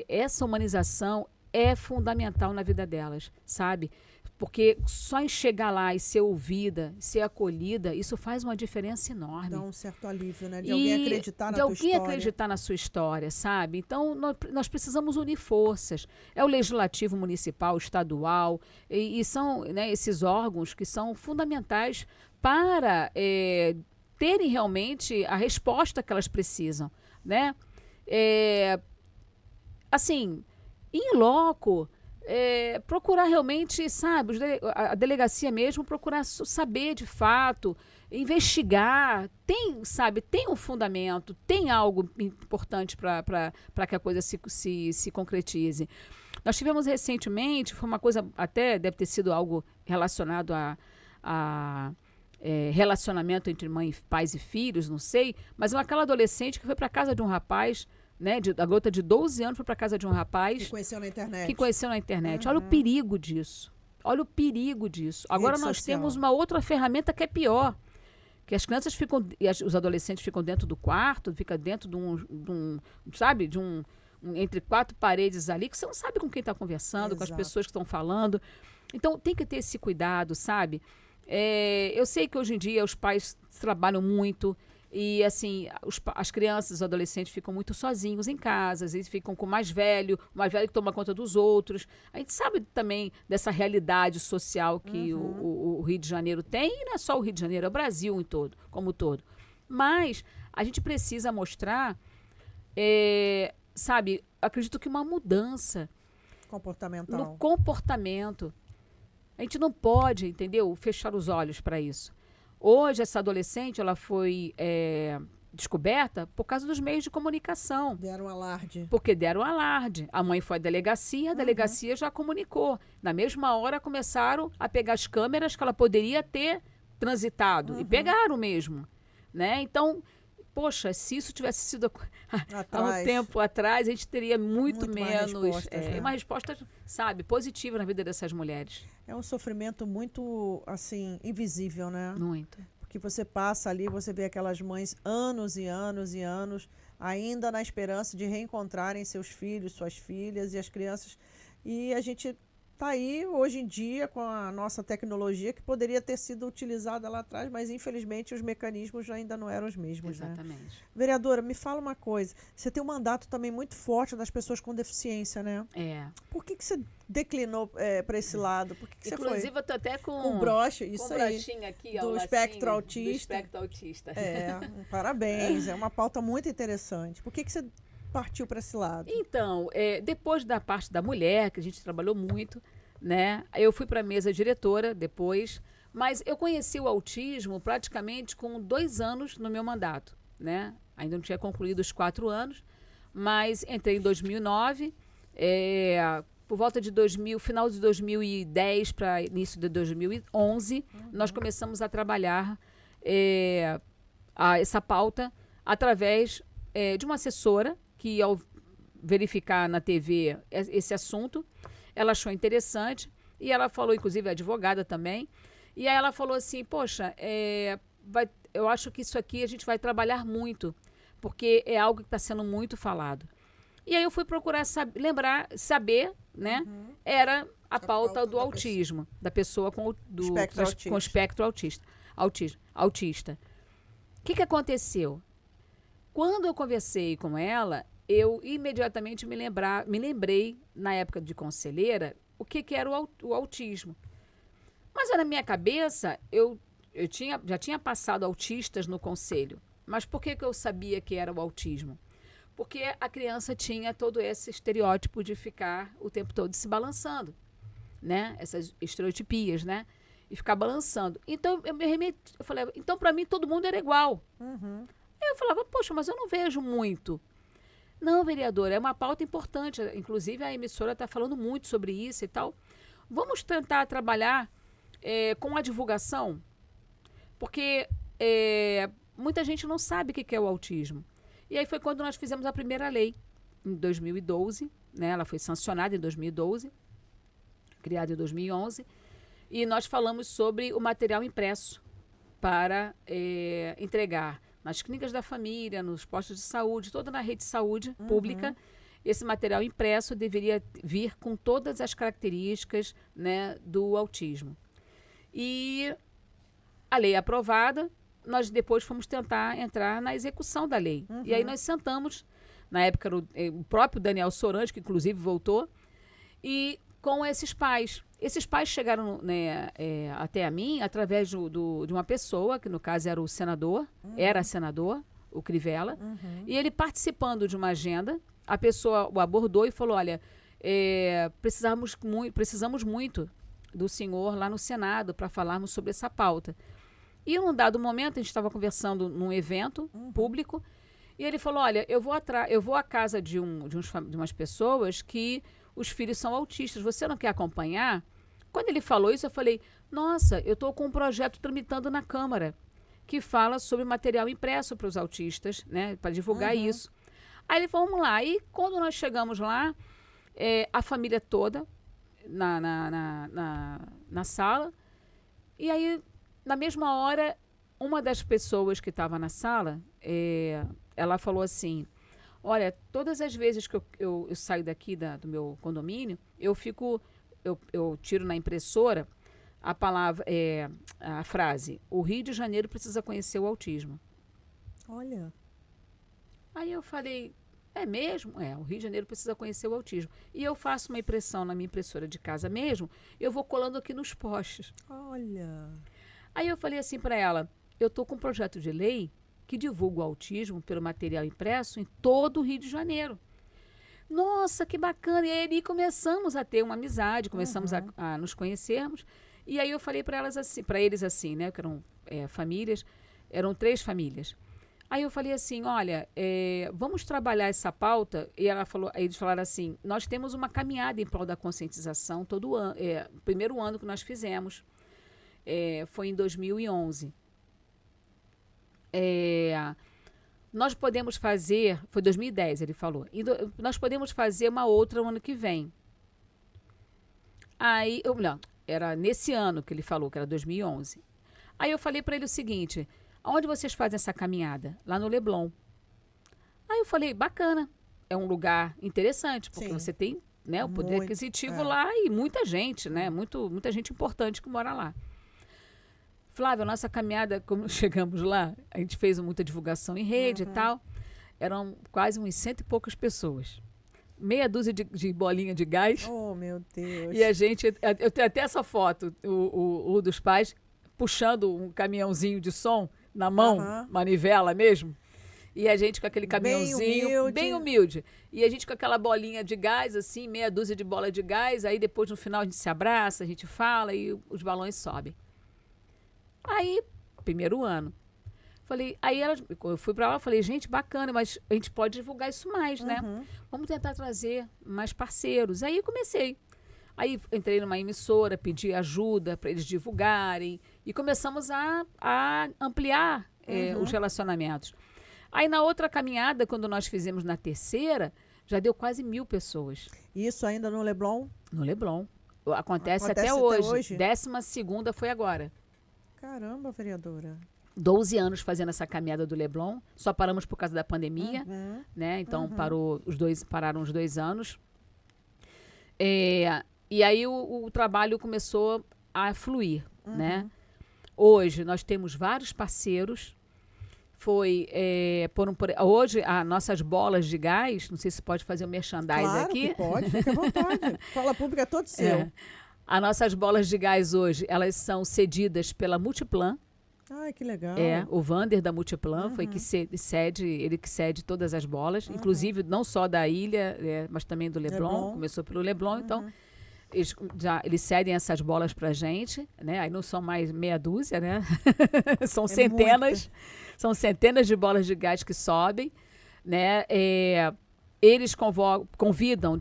essa humanização é fundamental na vida delas, sabe? Porque só em chegar lá e ser ouvida, ser acolhida, isso faz uma diferença enorme. Dá um certo alívio, né? De alguém acreditar na tua história. De alguém acreditar na sua história, sabe? Então, nós precisamos unir forças. É o legislativo municipal, estadual, e são, né, esses órgãos que são fundamentais para terem realmente a resposta que elas precisam, né? Assim, em loco... procurar realmente, sabe, a delegacia mesmo, procurar saber de fato, investigar, tem um fundamento, tem algo importante para que a coisa se concretize. Nós tivemos recentemente, foi uma coisa, até deve ter sido algo relacionado a relacionamento entre pais e filhos, não sei, mas aquela adolescente que foi para casa de um rapaz, né, a garota de 12 anos foi para casa de um rapaz... Que conheceu na internet. Olha o perigo disso. Olha o perigo disso. Agora nós temos uma outra ferramenta que é pior. Que as crianças ficam... os adolescentes ficam dentro do quarto, fica dentro de entre quatro paredes ali, que você não sabe com quem está conversando, com as pessoas que estão falando. Então, tem que ter esse cuidado, sabe? Eu sei que hoje em dia os pais trabalham muito... E, assim, as crianças, os adolescentes ficam muito sozinhos em casa, eles ficam com o mais velho que toma conta dos outros. A gente sabe também dessa realidade social que o Rio de Janeiro tem, e não é só o Rio de Janeiro, é o Brasil como um todo. Mas a gente precisa mostrar, sabe, acredito que uma mudança Comportamental. no comportamento. A gente não pode, entendeu, fechar os olhos para isso. Hoje, essa adolescente, ela foi descoberta por causa dos meios de comunicação. Deram alarde. Porque deram alarde. A mãe foi à delegacia, a delegacia já comunicou. Na mesma hora, começaram a pegar as câmeras que ela poderia ter transitado. E pegaram mesmo. Né? Então, poxa, se isso tivesse sido há um tempo atrás, a gente teria muito menos... uma resposta, sabe, positiva na vida dessas mulheres. É um sofrimento muito, assim, invisível, né? Muito. Porque você passa ali, você vê aquelas mães anos e anos e anos, ainda na esperança de reencontrarem seus filhos, suas filhas e as crianças. E a gente está aí, hoje em dia, com a nossa tecnologia, que poderia ter sido utilizada lá atrás, mas, infelizmente, os mecanismos ainda não eram os mesmos. Exatamente. Né? Vereadora, me fala uma coisa. Você tem um mandato também muito forte das pessoas com deficiência, né? Por que você declinou para esse lado? Por que você foi? Inclusive, eu tô até com broche, isso com aí. Aqui, do espectro autista. Do espectro autista. Parabéns. É uma pauta muito interessante. Por que você partiu para esse lado? Então, depois da parte da mulher, que a gente trabalhou muito, né? Eu fui para a mesa diretora depois, mas eu conheci o autismo praticamente com 2 anos no meu mandato, né? Ainda não tinha concluído os 4 anos, mas entrei em 2009, por volta de final de 2010 para início de 2011, nós começamos a trabalhar essa pauta através de uma assessora que, ao verificar na TV esse assunto, ela achou interessante e ela falou, inclusive, advogada também, e aí ela falou assim, poxa, eu acho que isso aqui a gente vai trabalhar muito, porque é algo que está sendo muito falado. E aí eu fui procurar saber, né? Era a pauta do autismo, da pessoa com espectro autista. O que aconteceu? Quando eu conversei com ela, eu imediatamente me lembrei, na época de conselheira, o que era o autismo. Mas na minha cabeça, eu já tinha passado autistas no conselho. Mas por que eu sabia que era o autismo? Porque a criança tinha todo esse estereótipo de ficar o tempo todo se balançando, né? Essas estereotipias, né? E ficar balançando. Então, eu falei, então para mim todo mundo era igual. Aí eu falava, poxa, mas eu não vejo muito. Não, vereadora, é uma pauta importante. Inclusive, a emissora está falando muito sobre isso e tal. Vamos tentar trabalhar com a divulgação, porque muita gente não sabe o que é o autismo. E aí foi quando nós fizemos a primeira lei, em 2012, né? Ela foi sancionada em 2012, criada em 2011, e nós falamos sobre o material impresso para entregar nas clínicas da família, nos postos de saúde, toda na rede de saúde pública. Esse material impresso deveria vir com todas as características, né, do autismo. E a lei aprovada, nós depois fomos tentar entrar na execução da lei. E aí nós sentamos, na época o próprio Daniel Sorante, que inclusive voltou, e com esses pais. Esses pais chegaram, né, até a mim através de uma pessoa, que no caso era o senador, o Crivella, e ele participando de uma agenda, a pessoa o abordou e falou, olha, precisamos muito do senhor lá no Senado para falarmos sobre essa pauta. E num dado momento, a gente estava conversando num evento público, e ele falou, olha, eu vou à casa de umas pessoas que os filhos são autistas, você não quer acompanhar? Quando ele falou isso, eu falei, nossa, eu estou com um projeto tramitando na Câmara, que fala sobre material impresso para os autistas, né, para divulgar isso. Aí ele falou, vamos lá. E quando nós chegamos lá, a família toda na sala, e aí, na mesma hora, uma das pessoas que estava na sala, ela falou assim, olha, todas as vezes que eu saio daqui do meu condomínio, eu tiro na impressora a palavra, a frase, o Rio de Janeiro precisa conhecer o autismo. Olha. Aí eu falei, é mesmo? É, o Rio de Janeiro precisa conhecer o autismo. E eu faço uma impressão na minha impressora de casa mesmo, eu vou colando aqui nos postes. Olha. Aí eu falei assim para ela, eu estou com um projeto de lei que divulga o autismo pelo material impresso em todo o Rio de Janeiro. Nossa, que bacana! E aí começamos a ter uma amizade, começamos a nos conhecermos. E aí eu falei para elas assim, para eles assim, né, que eram famílias, eram 3 famílias. Aí eu falei assim, olha, vamos trabalhar essa pauta. E aí eles falaram assim, nós temos uma caminhada em prol da conscientização todo ano. O primeiro ano que nós fizemos foi em 2011. Nós podemos fazer, foi 2010 ele falou, nós podemos fazer uma outra no ano que vem. Aí, não, era nesse ano que ele falou, que era 2011. Aí eu falei para ele o seguinte, aonde vocês fazem essa caminhada? Lá no Leblon. Aí eu falei, bacana, é um lugar interessante, porque você tem, né, o poder aquisitivo lá e muita gente, né, muita gente importante que mora lá. Flávia, a nossa caminhada, como chegamos lá, a gente fez muita divulgação em rede e tal, eram quase uns 100 e poucas pessoas. Meia dúzia de bolinha de gás. Oh, meu Deus. E a gente, eu tenho até essa foto, o dos pais, puxando um caminhãozinho de som na mão, manivela mesmo. E a gente com aquele caminhãozinho, bem humilde. E a gente com aquela bolinha de gás, assim, meia dúzia de bola de gás. Aí depois, no final, a gente se abraça, a gente fala e os balões sobem. Aí, primeiro ano. Falei, aí eu fui para lá e falei, gente, bacana, mas a gente pode divulgar isso mais, né? Vamos tentar trazer mais parceiros. Aí eu comecei. Aí entrei numa emissora, pedi ajuda para eles divulgarem e começamos a ampliar os relacionamentos. Aí na outra caminhada, quando nós fizemos na terceira, já deu quase 1000 pessoas. Isso ainda no Leblon? No Leblon. Acontece até hoje. 12ª foi agora. Caramba, vereadora. 12 anos fazendo essa caminhada do Leblon. Só paramos por causa da pandemia, né? Então pararam os 2 anos. E aí o trabalho começou a fluir, né? Hoje nós temos vários parceiros. Hoje, as nossas bolas de gás, não sei se pode fazer o merchandising aqui. Claro que pode, fica à vontade. Fala pública é todo seu. As nossas bolas de gás hoje, elas são cedidas pela Multiplan. Ai, que legal. O Vander da Multiplan foi que ele que cede todas as bolas, inclusive não só da ilha, mas também do Leblon. Começou pelo Leblon, então eles cedem essas bolas pra gente, né? Aí não são mais meia dúzia, né? São centenas. São centenas de bolas de gás que sobem, né? Eles convidam,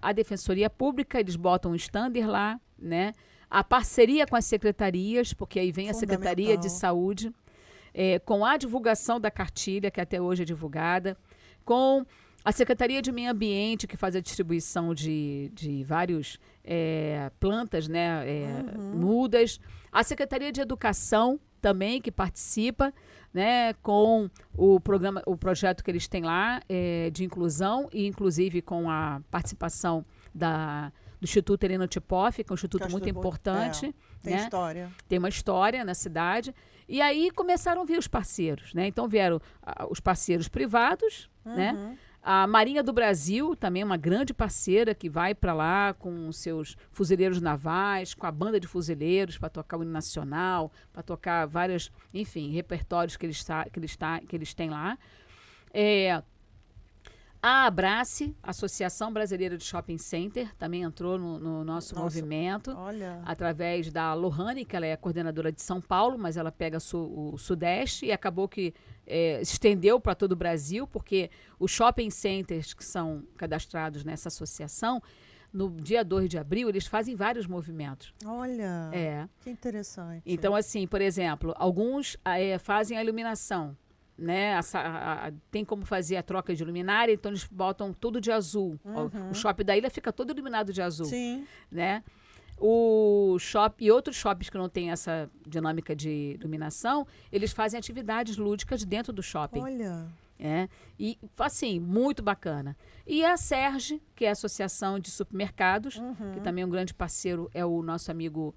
a Defensoria Pública, eles botam um stander lá, né? A parceria com as secretarias, porque aí vem a Secretaria de Saúde, com a divulgação da cartilha, que até hoje é divulgada, com a Secretaria de Meio Ambiente, que faz a distribuição de vários plantas, né? Mudas, a Secretaria de Educação também, que participa, né, com o projeto que eles têm lá de inclusão e inclusive com a participação do Instituto Helena Tipoff, que é um instituto muito importante. Tem história. Tem uma história na cidade. E aí começaram a vir os parceiros, né? Então vieram os parceiros privados, né? A Marinha do Brasil, também uma grande parceira que vai para lá com os seus fuzileiros navais, com a banda de fuzileiros para tocar o hino nacional, para tocar vários, enfim, repertórios que eles têm lá. A Abrace, Associação Brasileira de Shopping Center, também entrou no nosso movimento, através da Lohane, que ela é coordenadora de São Paulo, mas ela pega o Sudeste e acabou que estendeu para todo o Brasil, porque os shopping centers que são cadastrados nessa associação, no dia 2 de abril, eles fazem vários movimentos. Olha, que interessante. Então, assim, por exemplo, alguns fazem a iluminação, né? Tem como fazer a troca de luminária, então eles botam tudo de azul. O shopping da ilha fica todo iluminado de azul. Sim. Né? O shopping e outros shoppings que não têm essa dinâmica de iluminação, eles fazem atividades lúdicas dentro do shopping. Olha. E, assim, muito bacana. E a Serge, que é a Associação de Supermercados, que também é um grande parceiro, é o nosso amigo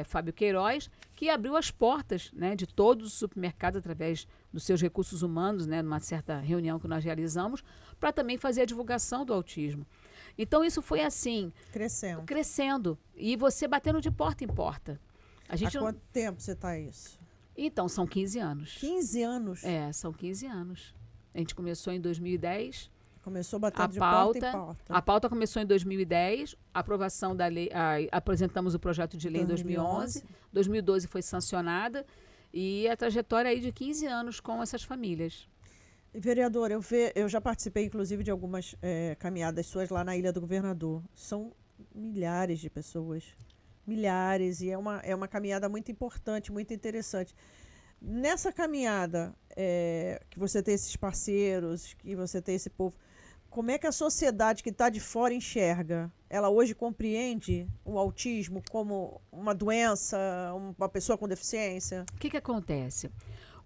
Fábio Queiroz, que abriu as portas, né, de todos os supermercados através dos seus recursos humanos, né, numa certa reunião que nós realizamos, para também fazer a divulgação do autismo. Então, isso foi assim... Crescendo. E você batendo de porta em porta. Há quanto tempo você está isso? Então, são 15 anos. 15 anos? São 15 anos. A gente começou em 2010. Começou batendo de porta em porta. A pauta começou em 2010, a aprovação da lei, apresentamos o projeto de lei em 2011. 2012 foi sancionada e a trajetória aí de 15 anos com essas famílias. Vereador, eu já participei, inclusive, de algumas caminhadas suas lá na Ilha do Governador. São milhares de pessoas. Milhares. E é uma caminhada muito importante, muito interessante. Nessa caminhada, que você tem esses parceiros, que você tem esse povo, como é que a sociedade que está de fora enxerga? Ela hoje compreende o autismo como uma doença, uma pessoa com deficiência? O que acontece?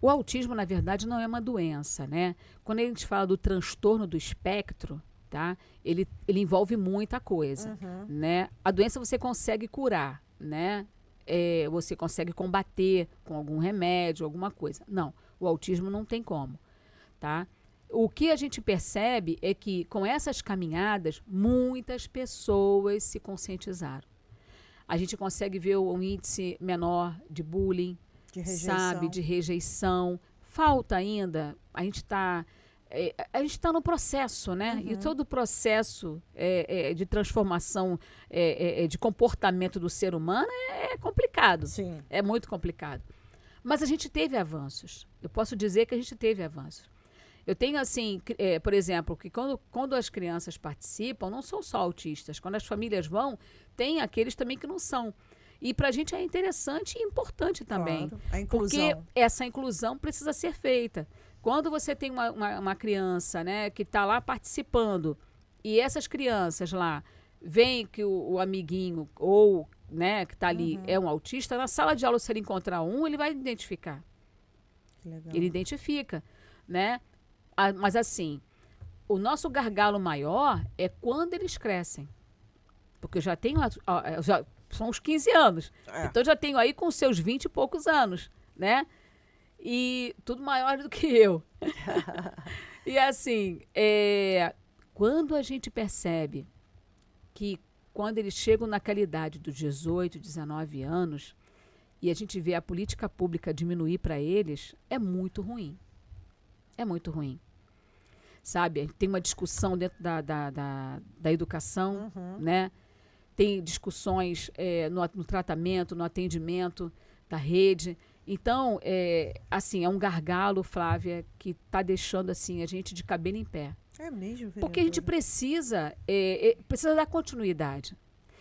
O autismo, na verdade, não é uma doença, né? Quando a gente fala do transtorno do espectro, tá? Ele envolve muita coisa, né? A doença você consegue curar, né? Você consegue combater com algum remédio, alguma coisa. Não, o autismo não tem como, tá? O que a gente percebe é que com essas caminhadas, muitas pessoas se conscientizaram. A gente consegue ver um índice menor de bullying, de rejeição. Falta ainda, a gente está no processo, né? E todo o processo de transformação de comportamento do ser humano é complicado. Sim. É muito complicado. Mas a gente teve avanços. Eu posso dizer que a gente teve avanços. Eu tenho, assim, por exemplo, que quando as crianças participam, não são só autistas. Quando as famílias vão, tem aqueles também que não são. E para a gente é interessante e importante também. Claro, a inclusão. Porque essa inclusão precisa ser feita. Quando você tem uma criança, né, que está lá participando e essas crianças lá veem que o amiguinho ou, né, que está ali é um autista, na sala de aula, se ele encontrar ele vai identificar. Que legal. Ele identifica, né? Mas assim, o nosso gargalo maior é quando eles crescem. Porque eu já tenho... já são os 15 anos. Então, eu já tenho aí com os seus 20 e poucos anos, né? E tudo maior do que eu. E assim, quando a gente percebe que quando eles chegam naquela idade dos 18, 19 anos, e a gente vê a política pública diminuir para eles, é muito ruim. É muito ruim. Sabe? Tem uma discussão dentro da educação, né? Tem discussões no tratamento, no atendimento da rede. Então, assim, é um gargalo, Flávia, que está deixando assim, a gente de cabelo em pé. É mesmo, vereadora? Porque a gente precisa dar continuidade.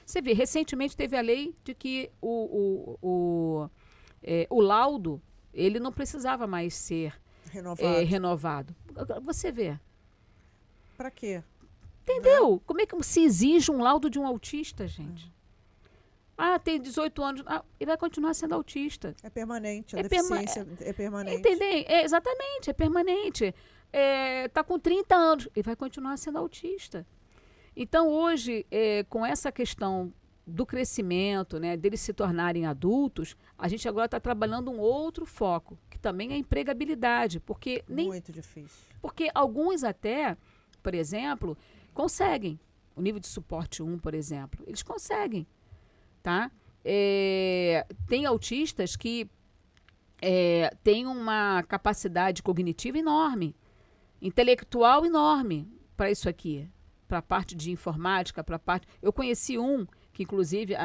Você vê, recentemente teve a lei de que o laudo ele não precisava mais ser renovado. Você vê. Para quê? Entendeu? Como é que se exige um laudo de um autista, gente? Tem 18 anos, ele vai continuar sendo autista. É permanente, a deficiência é permanente. Entendeu? Exatamente, é permanente. Está com 30 anos, ele vai continuar sendo autista. Então, hoje, com essa questão do crescimento, né, deles se tornarem adultos, a gente agora está trabalhando um outro foco, que também é a empregabilidade. Porque muito difícil. Porque alguns até, por exemplo, conseguem. O nível de suporte 1, por exemplo, eles conseguem. Tá? Tem autistas que têm uma capacidade cognitiva enorme, intelectual enorme para isso aqui, para a parte de informática, para a parte... Eu conheci um que, inclusive,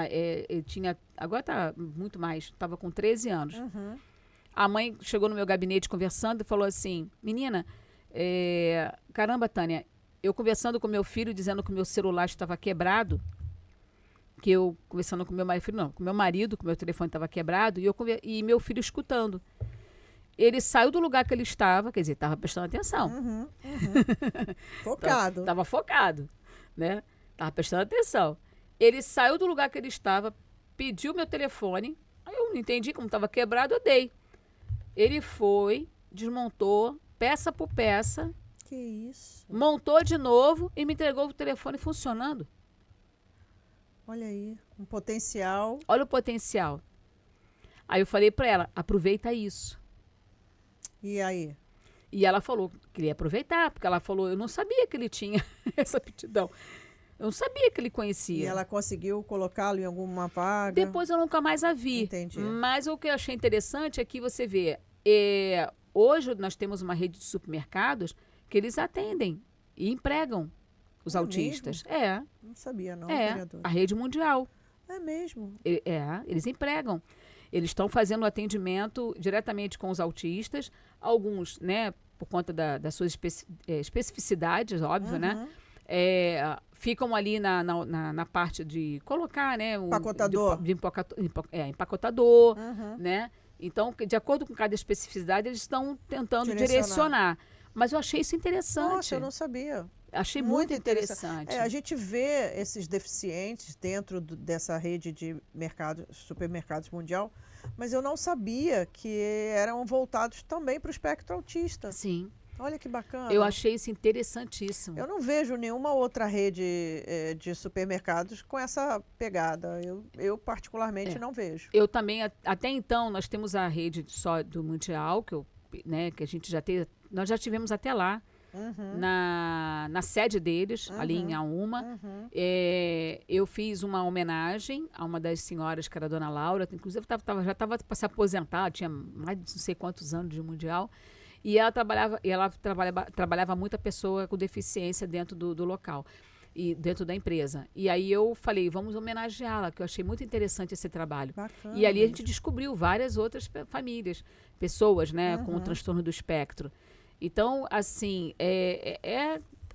tinha... Agora está muito mais, estava com 13 anos. A mãe chegou no meu gabinete conversando e falou assim, menina, caramba, Tânia, eu conversando com meu filho, dizendo que o meu celular estava quebrado, que eu conversando com meu marido, não, com meu marido, que o meu telefone estava quebrado, e meu filho escutando. Ele saiu do lugar que ele estava, quer dizer, estava prestando atenção. Focado. Estava focado, né? Estava prestando atenção. Ele saiu do lugar que ele estava, pediu meu telefone, aí eu não entendi como estava quebrado, eu dei. Ele foi, desmontou peça por peça, Que isso? montou de novo e me entregou o telefone funcionando. Olha aí, um potencial. Olha o potencial. Aí eu falei para ela, aproveita isso. E aí? E ela falou que queria aproveitar, porque ela falou, eu não sabia que ele tinha essa aptidão. Eu não sabia que ele conhecia. E ela conseguiu colocá-lo em alguma vaga? Depois eu nunca mais a vi. Entendi. Mas o que eu achei interessante é que você vê, hoje nós temos uma rede de supermercados que eles atendem e empregam os É autistas. Não sabia não, É, vereadora. a rede mundial. É mesmo. Eles empregam. Eles estão fazendo atendimento diretamente com os autistas, alguns, né, por conta das suas especificidades, óbvio, né? Ficam ali na parte de colocar, né? Empacotador. Empacotador, né? Então, de acordo com cada especificidade, eles estão tentando direcionar. Mas eu achei isso interessante. Nossa, eu não sabia. Achei muito interessante. A gente vê esses deficientes dentro dessa rede de supermercados mundial, mas eu não sabia que eram voltados também para o espectro autista. Sim. Olha que bacana. Eu achei isso interessantíssimo. Eu não vejo nenhuma outra rede de supermercados com essa pegada. Eu particularmente não vejo. Eu também, até então, nós temos a rede só do Mundial, que a gente já teve, nós já tivemos até lá, na sede deles, ali em Auma. Eu fiz uma homenagem a uma das senhoras, que era a dona Laura, que inclusive já estava para se aposentar, tinha mais de não sei quantos anos de Mundial. E ela trabalhava muita pessoa com deficiência dentro do local e dentro da empresa. E aí eu falei, vamos homenageá-la, que eu achei muito interessante esse trabalho. Bacana, e ali a gente descobriu várias outras famílias, pessoas, né, com o transtorno do espectro. Então, assim,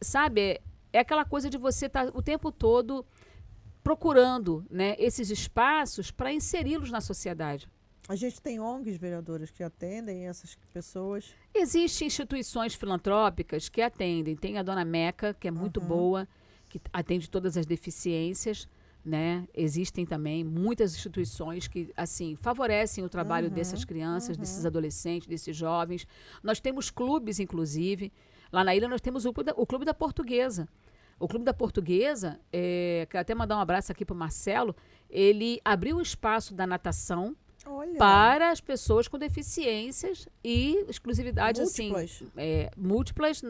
sabe, é aquela coisa de você estar o tempo todo procurando, né, esses espaços para inseri-los na sociedade. A gente tem ONGs, vereadoras, que atendem essas pessoas. Existem instituições filantrópicas que atendem. Tem a Dona Meca, que é muito boa, que atende todas as deficiências, né? Existem também muitas instituições que, assim, favorecem o trabalho dessas crianças, desses adolescentes, desses jovens. Nós temos clubes, inclusive. Lá na ilha nós temos o Clube da Portuguesa. O Clube da Portuguesa, quero até mandar um abraço aqui para o Marcelo, ele abriu o espaço da natação, Olha. para as pessoas com deficiências e exclusividade Múltiplas. Múltiplas,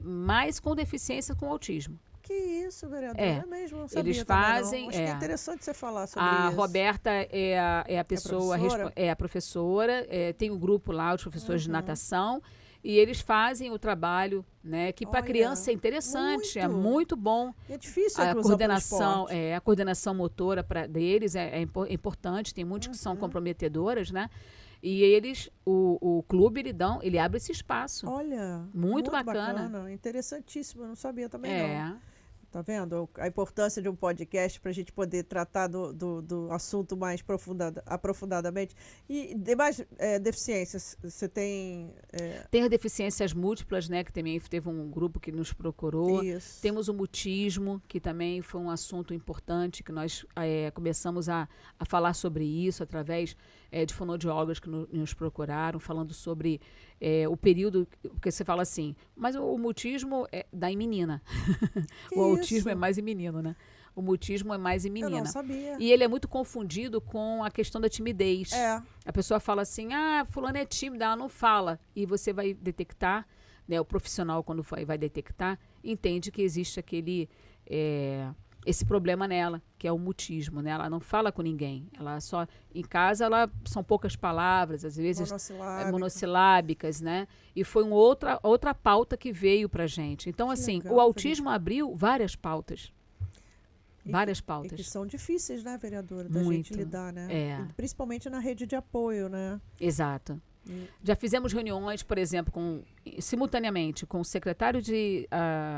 mas com deficiência com autismo. Que isso, vereadora. É mesmo, não sabia. Eles também, não. fazem. Acho que é interessante você falar sobre A isso. Roberta é a pessoa, professora? é a professora, tem um grupo lá, os professores de natação, e eles fazem o trabalho, né, que para a Olha, criança é interessante, é muito bom. E é difícil A cruzar pelo coordenação, esporte. a coordenação motora deles é importante, tem muitos que são comprometedoras, né? E eles, o clube, ele abre esse espaço. Olha, Muito bacana. Interessantíssimo, eu não sabia também não. É. Tá vendo a importância de um podcast para a gente poder tratar do assunto mais aprofundadamente. E demais deficiências, você tem... Tem as deficiências múltiplas, né? Que também teve um grupo que nos procurou. Isso. Temos o mutismo, que também foi um assunto importante, que nós começamos a falar sobre isso através de fonoaudiólogos que nos procuraram, falando sobre o período, porque você fala assim, mas o mutismo dá em menina. O autismo é mais em menino, né? O mutismo é mais em menina. Eu não sabia. E ele é muito confundido com a questão da timidez. É. A pessoa fala assim, fulana é tímida, ela não fala. E você vai detectar, né, o profissional, quando vai detectar, entende que existe esse problema nela, que é o mutismo, né? Ela não fala com ninguém. Ela só, em casa, são poucas palavras, às vezes monossilábicas, né? E foi outra pauta que veio pra gente. Então, assim, legal, o autismo abriu várias pautas. Várias E pautas. que são difíceis, né, vereadora, da Muito. gente lidar, né? É. E principalmente na rede de apoio, né? Exato. Já fizemos reuniões, por exemplo, simultaneamente com o secretário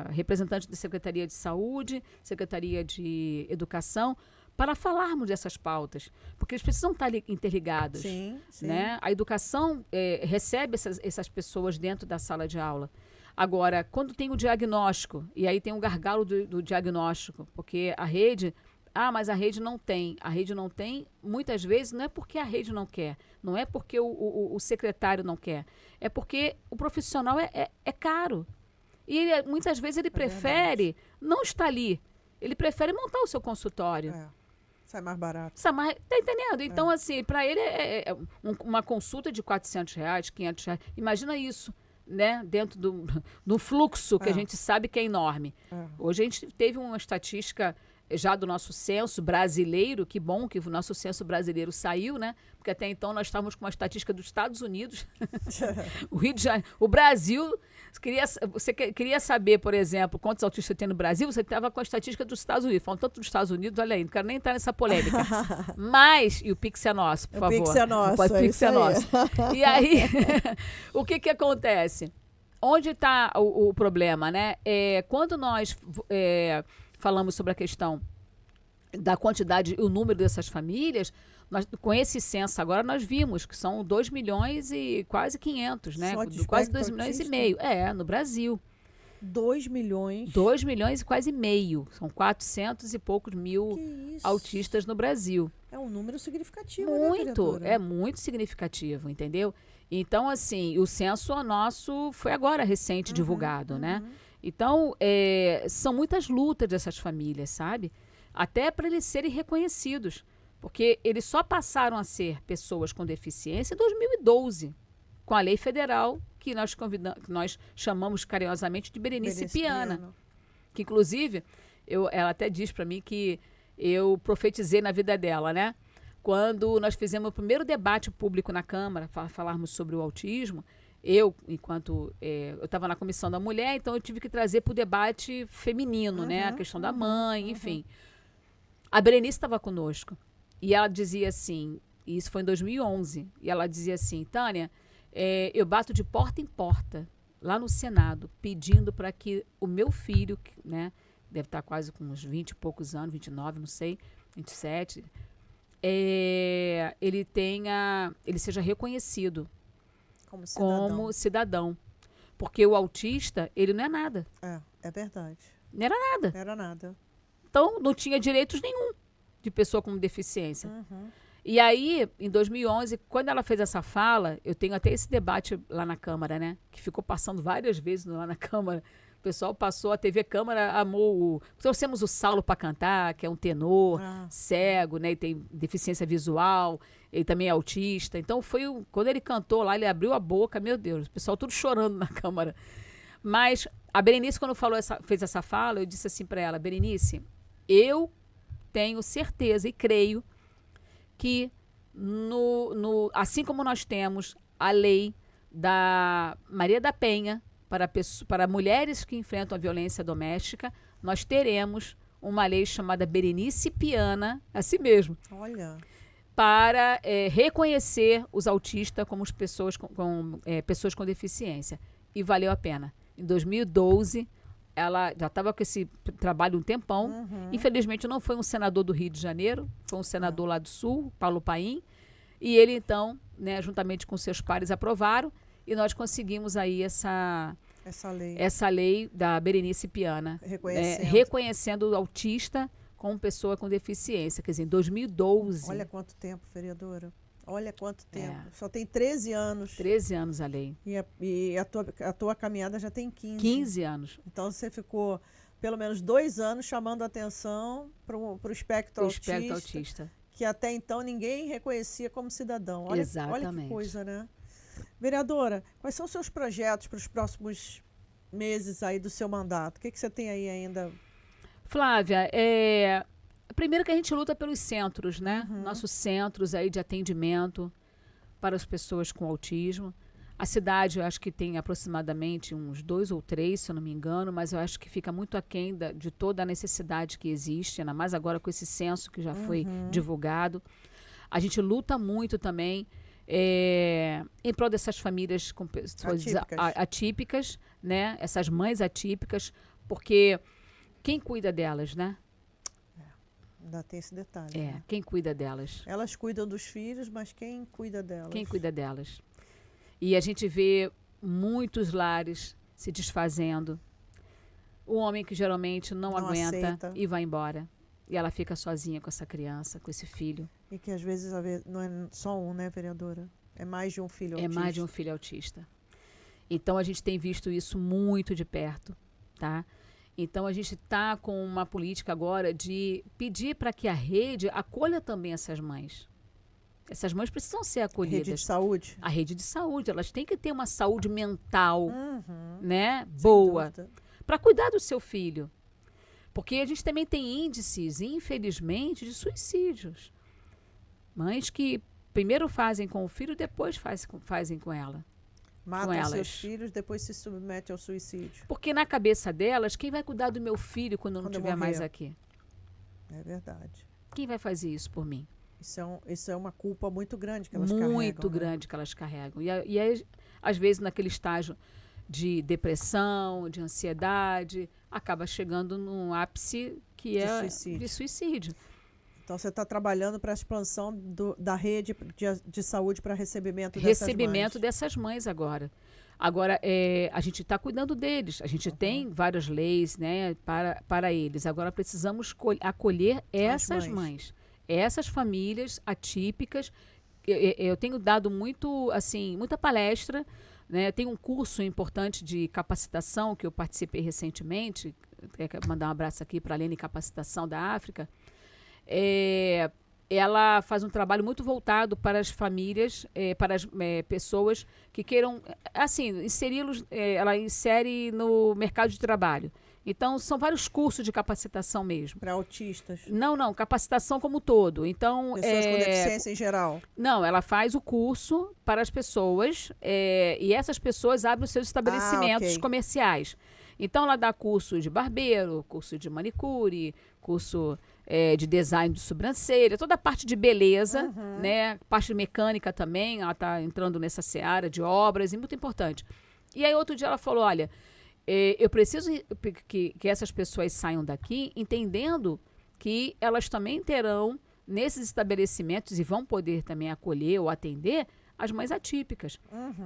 representante da Secretaria de Saúde, Secretaria de Educação, para falarmos dessas pautas, porque eles precisam estar interligados. Sim, sim. Né? A educação recebe essas pessoas dentro da sala de aula. Agora, quando tem o diagnóstico, e aí tem um gargalo do diagnóstico, porque a rede mas a rede não tem. A rede não tem, muitas vezes, não é porque a rede não quer. Não é porque o secretário não quer. É porque o profissional é caro. E muitas vezes ele prefere não estar ali. Ele prefere montar o seu consultório. Sai mais barato. Tá entendendo? Então, assim, para ele uma consulta de R$400, R$500. Imagina isso, né? Dentro do fluxo que a gente sabe que é enorme. Hoje a gente teve uma estatística já do nosso censo brasileiro, que bom que o nosso censo brasileiro saiu, né? Porque até então nós estávamos com uma estatística dos Estados Unidos. O Rio de Janeiro, o Brasil, você queria saber, por exemplo, quantos autistas tem no Brasil, você estava com a estatística dos Estados Unidos. Falando tanto dos Estados Unidos, olha aí, não quero nem entrar nessa polêmica. Mas, e o Pix é nosso, por favor. O Pix é nosso. O Pix é nosso. E aí, o que acontece? Onde está o problema, né? Quando nós falamos sobre a questão da quantidade e o número dessas famílias, com esse censo agora nós vimos que são 2 milhões e quase 500, né? Quase 2 milhões e meio. No Brasil. 2 milhões? 2 milhões e quase meio. São 400 e poucos mil autistas no Brasil. É um número significativo, muito, né, muito significativo, entendeu? Então, assim, o censo nosso foi agora recente divulgado, né? Então, são muitas lutas dessas famílias, sabe? Até para eles serem reconhecidos. Porque eles só passaram a ser pessoas com deficiência em 2012, com a lei federal que nós chamamos carinhosamente de Berenice Piana. Que, inclusive, ela até diz para mim que eu profetizei na vida dela, né? Quando nós fizemos o primeiro debate público na Câmara, falarmos sobre o autismo, eu estava na Comissão da Mulher, então eu tive que trazer para o debate feminino, né? A questão da mãe, enfim. A Berenice estava conosco. E ela dizia assim, e isso foi em 2011, e ela dizia assim, Tânia, eu bato de porta em porta, lá no Senado, pedindo para que o meu filho, né, deve estar quase com uns 20 e poucos anos, 29, não sei, 27, ele seja reconhecido como cidadão. Porque o autista, ele não é nada. É verdade. Não era nada. Era nada. Então, não tinha direitos nenhum de pessoa com deficiência. E aí, em 2011, quando ela fez essa fala, eu tenho até esse debate lá na Câmara, né? Que ficou passando várias vezes lá na Câmara. O pessoal passou, a TV Câmara amou. Trouxemos o Saulo para cantar, que é um tenor, cego, né? E tem deficiência visual, ele também é autista. Então, quando ele cantou lá, ele abriu a boca, meu Deus, o pessoal tudo chorando na Câmara. Mas a Berenice, quando fez essa fala, eu disse assim para ela, Berenice, eu tenho certeza e creio que, assim como nós temos a lei da Maria da Penha para mulheres que enfrentam a violência doméstica, nós teremos uma lei chamada Berenice Piana, assim mesmo. Olha. Para reconhecer os autistas como pessoas com deficiência. E valeu a pena. Em 2012, ela já estava com esse trabalho um tempão. Infelizmente, não foi um senador do Rio de Janeiro, foi um senador lá do Sul, Paulo Paim. E ele, então, né, juntamente com seus pares, aprovaram. E nós conseguimos aí essa lei da Berenice Piana. Reconhecendo o autista como pessoa com deficiência. Quer dizer, em 2012. Olha quanto tempo, vereadora. Olha quanto tempo. Só tem 13 anos. 13 anos a lei. E a tua caminhada já tem 15. 15 anos. Então você ficou pelo menos 2 anos chamando a atenção para o espectro autista. Que até então ninguém reconhecia como cidadão. Olha que coisa, né? Vereadora, quais são os seus projetos para os próximos meses aí do seu mandato? O que você tem aí ainda? Flávia, primeiro que a gente luta pelos centros, né? Nossos centros aí de atendimento para as pessoas com autismo. A cidade, eu acho que tem aproximadamente uns 2 ou 3, se eu não me engano, mas eu acho que fica muito aquém de toda a necessidade que existe, ainda mais agora com esse censo que já foi divulgado. A gente luta muito também em prol dessas famílias com pessoas atípicas, né? Essas mães atípicas, porque quem cuida delas, né? Ainda tem esse detalhe. Né? Quem cuida delas. Elas cuidam dos filhos, mas quem cuida delas? Quem cuida delas. E a gente vê muitos lares se desfazendo. O homem que geralmente não aguenta aceita. E vai embora. E ela fica sozinha com essa criança, com esse filho. E que às vezes não é só um, né, vereadora? É mais de um filho autista. É mais de um filho autista. Então, a gente tem visto isso muito de perto, tá? Então, a gente está com uma política agora de pedir para que a rede acolha também essas mães. Essas mães precisam ser acolhidas. Rede de saúde? A rede de saúde. Elas têm que ter uma saúde mental, né? Sem Boa. dúvida. Para cuidar do seu filho. Porque a gente também tem índices, infelizmente, de suicídios. Mães que primeiro fazem com o filho, depois fazem com ela. Matam elas. seus filhos, depois se submetem ao suicídio. Porque na cabeça delas, quem vai cuidar do meu filho quando eu não Quando eu estiver mais morrer. aqui? É verdade. Quem vai fazer isso por mim? Isso é uma culpa muito grande que elas carregam. Muito né? grande que elas carregam. E aí, às vezes, naquele estágio de depressão, de ansiedade, acaba chegando num ápice que De é suicídio. de suicídio. Então você está trabalhando para a expansão da rede de saúde para recebimento dessas mães. Dessas mães agora. Agora, a gente está cuidando deles. A gente tem várias leis, né, para eles. Agora, precisamos acolher essas mães. Essas famílias atípicas. Eu tenho dado muita palestra, né? Tem um curso importante de capacitação que eu participei recentemente. Quero mandar um abraço aqui para a Lene Capacitação da África. Ela faz um trabalho muito voltado para as famílias, para as pessoas que queiram, assim, inseri-los, ela insere no mercado de trabalho. Então, são vários cursos de capacitação mesmo. Para autistas. Não, capacitação como um todo. Então, Pessoas com deficiência em geral. Não, ela faz o curso para as pessoas e essas pessoas abrem os seus estabelecimentos ok. comerciais. Então, ela dá curso de barbeiro, curso de manicure, curso de design de sobrancelha, toda a parte de beleza, né? Parte mecânica também, ela está entrando nessa seara de obras, e muito importante. E aí, outro dia ela falou, olha, eu preciso que essas pessoas saiam daqui entendendo que elas também terão, nesses estabelecimentos, e vão poder também acolher ou atender as mães atípicas.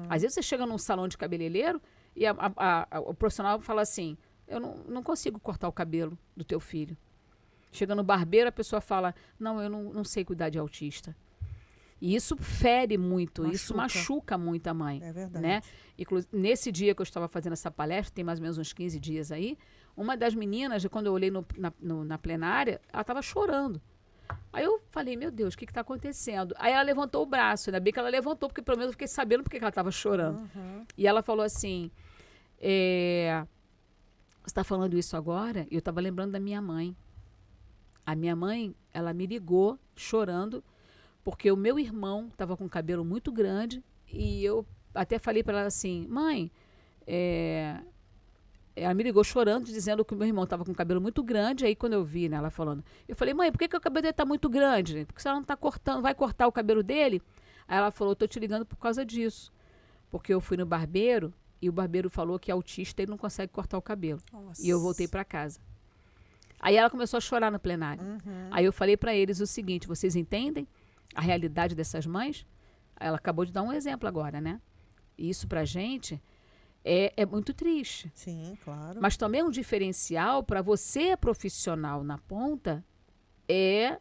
Às vezes você chega num salão de cabeleireiro e o profissional fala assim, eu não consigo cortar o cabelo do teu filho. Chega no barbeiro, a pessoa fala, não, eu não sei cuidar de autista. E isso fere muito, isso machuca muito a mãe. É verdade. Né? Nesse dia que eu estava fazendo essa palestra, tem mais ou menos uns 15 dias aí, uma das meninas, quando eu olhei na plenária, ela estava chorando. Aí eu falei, meu Deus, o que está acontecendo? Aí ela levantou o braço, ainda bem que ela levantou, porque pelo menos eu fiquei sabendo porque que ela estava chorando. E ela falou assim, você está falando isso agora? E eu estava lembrando da minha mãe. A minha mãe, ela me ligou chorando, porque o meu irmão estava com o cabelo muito grande e eu até falei para ela assim, mãe, ela me ligou chorando, dizendo que o meu irmão estava com o cabelo muito grande. Aí quando eu vi, né, ela falando, eu falei, mãe, por que o cabelo dele está muito grande? Porque se ela não está cortando, vai cortar o cabelo dele? Aí ela falou, estou te ligando por causa disso. Porque eu fui no barbeiro e o barbeiro falou que autista ele não consegue cortar o cabelo. Nossa. E eu voltei para casa. Aí ela começou a chorar no plenário. Aí eu falei para eles o seguinte, vocês entendem a realidade dessas mães? Ela acabou de dar um exemplo agora, né? E isso pra gente é muito triste. Sim, claro. Mas também um diferencial para você, profissional na ponta, é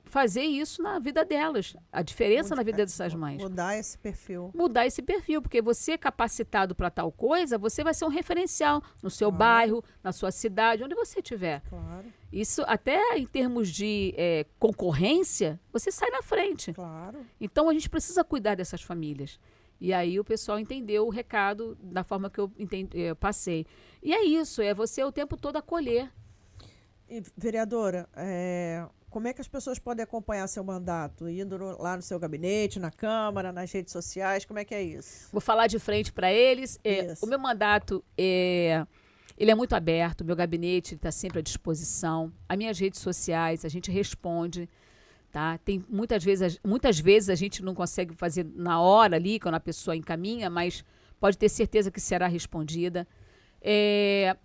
fazer isso na vida delas. A diferença na vida dessas mães. Mudar esse perfil. Mudar esse perfil, porque você capacitado para tal coisa, você vai ser um referencial no seu bairro, na sua cidade, onde você estiver. Claro. Isso até em termos de concorrência, você sai na frente. Claro. Então a gente precisa cuidar dessas famílias. E aí o pessoal entendeu o recado da forma que eu passei. E é isso, é você o tempo todo acolher. E, vereadora, como é que as pessoas podem acompanhar seu mandato? Indo lá no seu gabinete, na Câmara, nas redes sociais, como é que é isso? Vou falar de frente para eles. Isso. O meu mandato ele é muito aberto, o meu gabinete está sempre à disposição. As minhas redes sociais, a gente responde. Tá? Tem muitas vezes a gente não consegue fazer na hora ali, quando a pessoa encaminha, mas pode ter certeza que será respondida.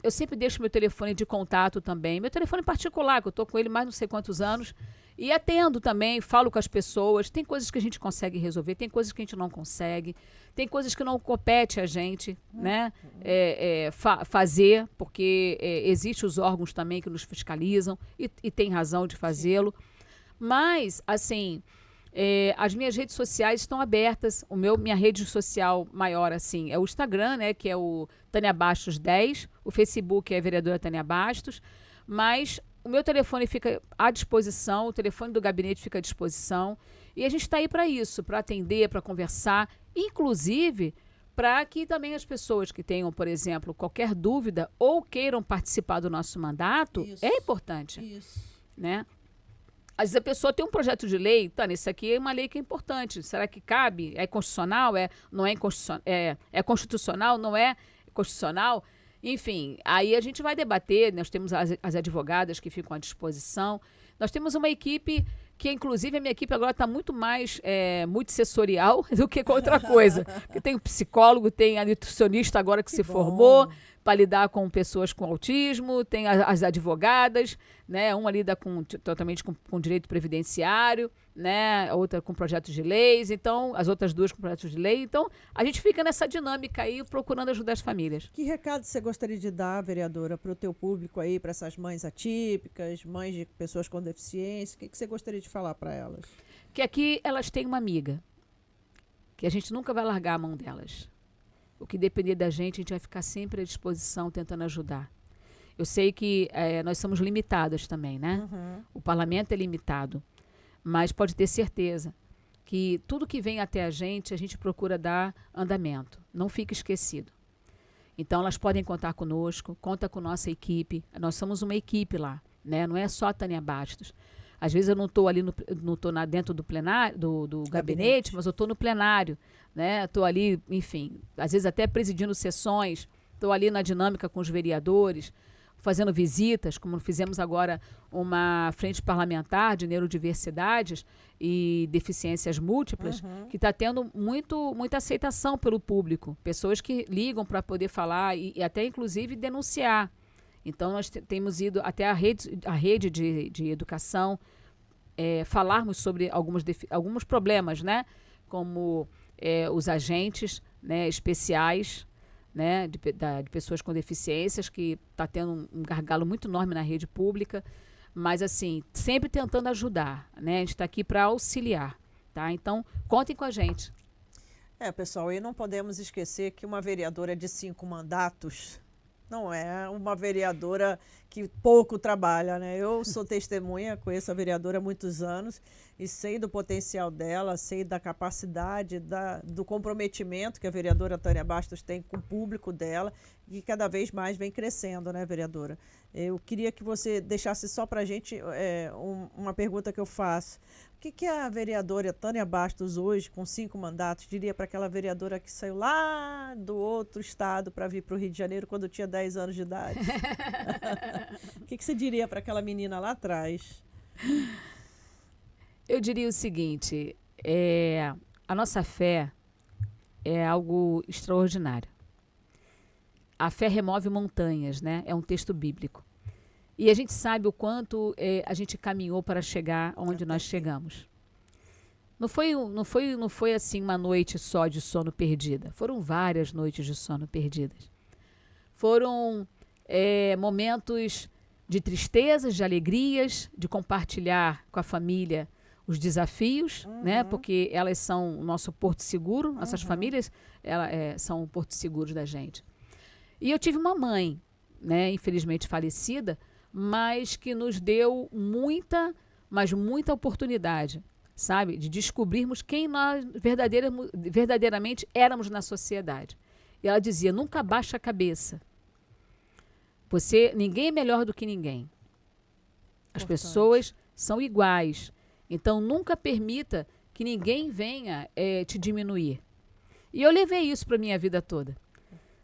Eu sempre deixo meu telefone de contato também. Meu telefone particular, que eu estou com ele mais não sei quantos anos. E atendo também, falo com as pessoas. Tem coisas que a gente consegue resolver, tem coisas que a gente não consegue, tem coisas que não compete a gente, né? Fazer, porque existem os órgãos também que nos fiscalizam e tem razão de fazê-lo. Mas, assim, as minhas redes sociais estão abertas. Minha rede social maior, assim, é o Instagram, né? Que é o Tânia Bastos 10. O Facebook é a vereadora Tânia Bastos. Mas o meu telefone fica à disposição, o telefone do gabinete fica à disposição. E a gente está aí para isso, para atender, para conversar, inclusive para que também as pessoas que tenham, por exemplo, qualquer dúvida ou queiram participar do nosso mandato, é importante. Isso. Né? Às vezes a pessoa tem um projeto de lei, Tânia, isso aqui é uma lei que é importante. Será que cabe? É constitucional? Não é inconstitucional? É constitucional? Não é constitucional? Enfim, aí a gente vai debater, nós temos as advogadas que ficam à disposição. Nós temos uma equipe que, inclusive, a minha equipe agora está muito mais multissessorial do que com outra coisa. Porque tem o psicólogo, tem a nutricionista agora que se formou para lidar com pessoas com autismo, tem as advogadas, né? Uma lida totalmente com direito previdenciário, né? A outra com projetos de leis, então as outras duas com projetos de lei. Então, a gente fica nessa dinâmica aí, procurando ajudar as famílias. Que recado você gostaria de dar, vereadora, para o teu público aí, para essas mães atípicas, mães de pessoas com deficiência? O que você gostaria de falar para elas? Que aqui elas têm uma amiga, que a gente nunca vai largar a mão delas. O que depender da gente, a gente vai ficar sempre à disposição, tentando ajudar. Eu sei que nós somos limitadas também, né? Uhum. O parlamento é limitado. Mas pode ter certeza que tudo que vem até a gente procura dar andamento. Não fica esquecido. Então, elas podem contar conosco, conta com nossa equipe. Nós somos uma equipe lá, né? Não é só a Tânia Bastos. Às vezes eu não estou ali, não estou dentro do plenário, do gabinete, mas eu estou no plenário, né? Estou ali, enfim, às vezes até presidindo sessões, estou ali na dinâmica com os vereadores, fazendo visitas, como fizemos agora uma frente parlamentar de neurodiversidades e deficiências múltiplas, que está tendo muita aceitação pelo público. Pessoas que ligam para poder falar e até, inclusive, denunciar. Então, nós temos ido até a rede de educação, falarmos sobre alguns problemas, né? Como os agentes, né, especiais, né, de pessoas com deficiências, que está tendo um gargalo muito enorme na rede pública, mas, assim, sempre tentando ajudar, né? A gente está aqui para auxiliar, tá? Então, contem com a gente. Pessoal, e não podemos esquecer que uma vereadora de 5 mandatos não é uma vereadora que pouco trabalha, né? Eu sou testemunha, conheço a vereadora há muitos anos e sei do potencial dela, sei da capacidade, do comprometimento que a vereadora Tânia Bastos tem com o público dela e cada vez mais vem crescendo, né, vereadora? Eu queria que você deixasse só para a gente uma pergunta que eu faço. O que a vereadora Tânia Bastos hoje, com 5 mandatos, diria para aquela vereadora que saiu lá do outro estado para vir para o Rio de Janeiro quando tinha 10 anos de idade? O que você diria para aquela menina lá atrás? Eu diria o seguinte, a nossa fé é algo extraordinário. A fé remove montanhas, né? É um texto bíblico. E a gente sabe o quanto a gente caminhou para chegar onde nós chegamos. Não foi assim uma noite só de sono perdida. Foram várias noites de sono perdidas. Foram momentos de tristezas, de alegrias, de compartilhar com a família os desafios, né? Porque elas são o nosso porto seguro, nossas famílias são o porto seguro da gente. E eu tive uma mãe, né, infelizmente falecida, mas que nos deu muita oportunidade, sabe? De descobrirmos quem nós verdadeiramente éramos na sociedade. E ela dizia, nunca baixa a cabeça. Ninguém é melhor do que ninguém. As pessoas são iguais. Então, nunca permita que ninguém venha te diminuir. E eu levei isso para a minha vida toda.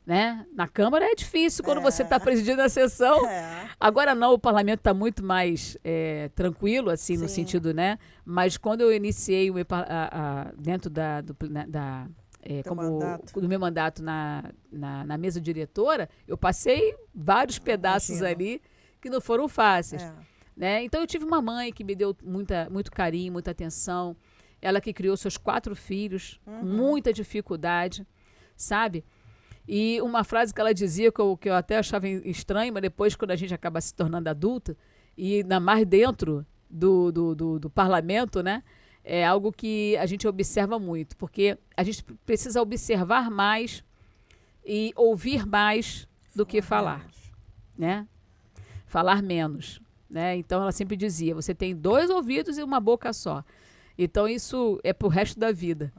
Né? Na Câmara é difícil quando você está presidindo a sessão. Agora não, o parlamento está muito mais tranquilo, assim, no sentido, né? Mas quando eu iniciei dentro do meu mandato na mesa diretora, eu passei vários pedaços ali que não foram fáceis. né? Então eu tive uma mãe que me deu muito carinho, muita atenção. Ela que criou seus 4 filhos, com muita dificuldade, sabe? E uma frase que ela dizia, que eu até achava estranho, mas depois, quando a gente acaba se tornando adulta, e ainda mais dentro do parlamento, né? É algo que a gente observa muito, porque a gente precisa observar mais e ouvir mais do que falar, né? Falar menos, né? Então ela sempre dizia, você tem 2 ouvidos e uma boca só. Então isso é pro resto da vida.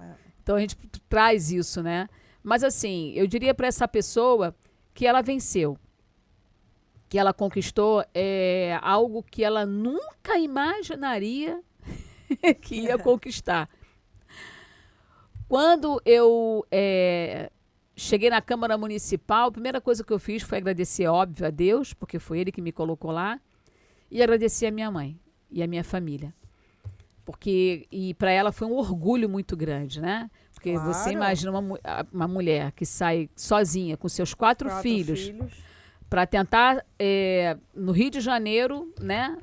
Então a gente traz isso, né? Mas assim, eu diria para essa pessoa que ela venceu, que ela conquistou algo que ela nunca imaginaria que ia conquistar. Quando eu cheguei na Câmara Municipal, a primeira coisa que eu fiz foi agradecer, óbvio, a Deus, porque foi Ele que me colocou lá, e agradecer a minha mãe e a minha família. E para ela foi um orgulho muito grande, né? Porque Claro. você imagina uma mulher que sai sozinha com seus 4 filhos para tentar, no Rio de Janeiro, né,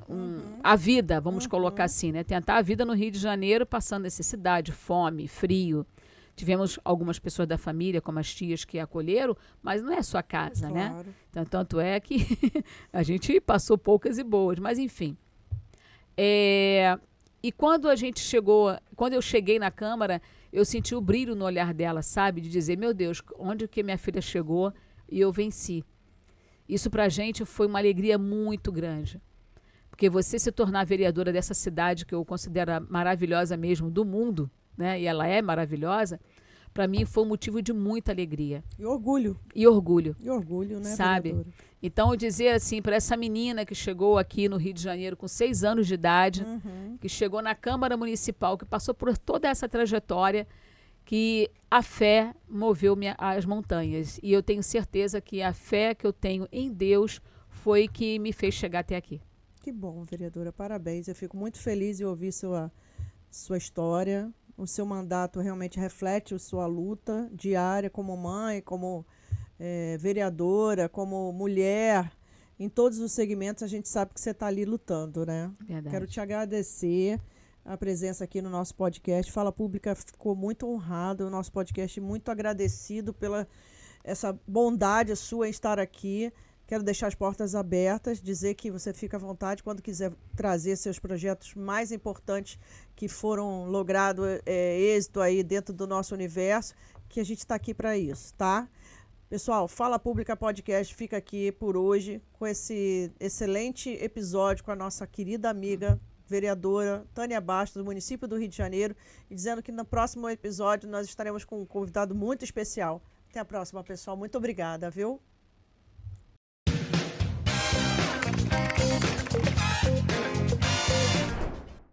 a vida, vamos colocar assim, né, tentar a vida no Rio de Janeiro, passando necessidade, fome, frio. Tivemos algumas pessoas da família, como as tias, que acolheram, mas não é sua casa, Claro. né? Tanto é que a gente passou poucas e boas, mas enfim. E quando eu cheguei na Câmara, eu senti o brilho no olhar dela, sabe? De dizer, meu Deus, onde que minha filha chegou e eu venci. Isso pra gente foi uma alegria muito grande. Porque você se tornar vereadora dessa cidade, que eu considero maravilhosa mesmo, do mundo, né? E ela é maravilhosa, para mim foi um motivo de muita alegria. E orgulho. E orgulho. E orgulho, né, sabe? vereadora? Então, eu dizer assim, para essa menina que chegou aqui no Rio de Janeiro com 6 anos de idade, que chegou na Câmara Municipal, que passou por toda essa trajetória, que a fé moveu as montanhas. E eu tenho certeza que a fé que eu tenho em Deus foi que me fez chegar até aqui. Que bom, vereadora. Parabéns. Eu fico muito feliz em ouvir sua história. O seu mandato realmente reflete a sua luta diária como mãe, como vereadora, como mulher. Em todos os segmentos a gente sabe que você está ali lutando, né? Verdade. Quero te agradecer a presença aqui no nosso podcast. Fala Pública ficou muito honrado, o nosso podcast muito agradecido pela essa bondade sua em estar aqui. Quero deixar as portas abertas, dizer que você fica à vontade quando quiser trazer seus projetos mais importantes que foram logrados êxito aí dentro do nosso universo, que a gente está aqui para isso, tá? Pessoal, Fala Pública Podcast fica aqui por hoje com esse excelente episódio com a nossa querida amiga vereadora Tânia Bastos, do município do Rio de Janeiro, e dizendo que no próximo episódio nós estaremos com um convidado muito especial. Até a próxima, pessoal. Muito obrigada, viu?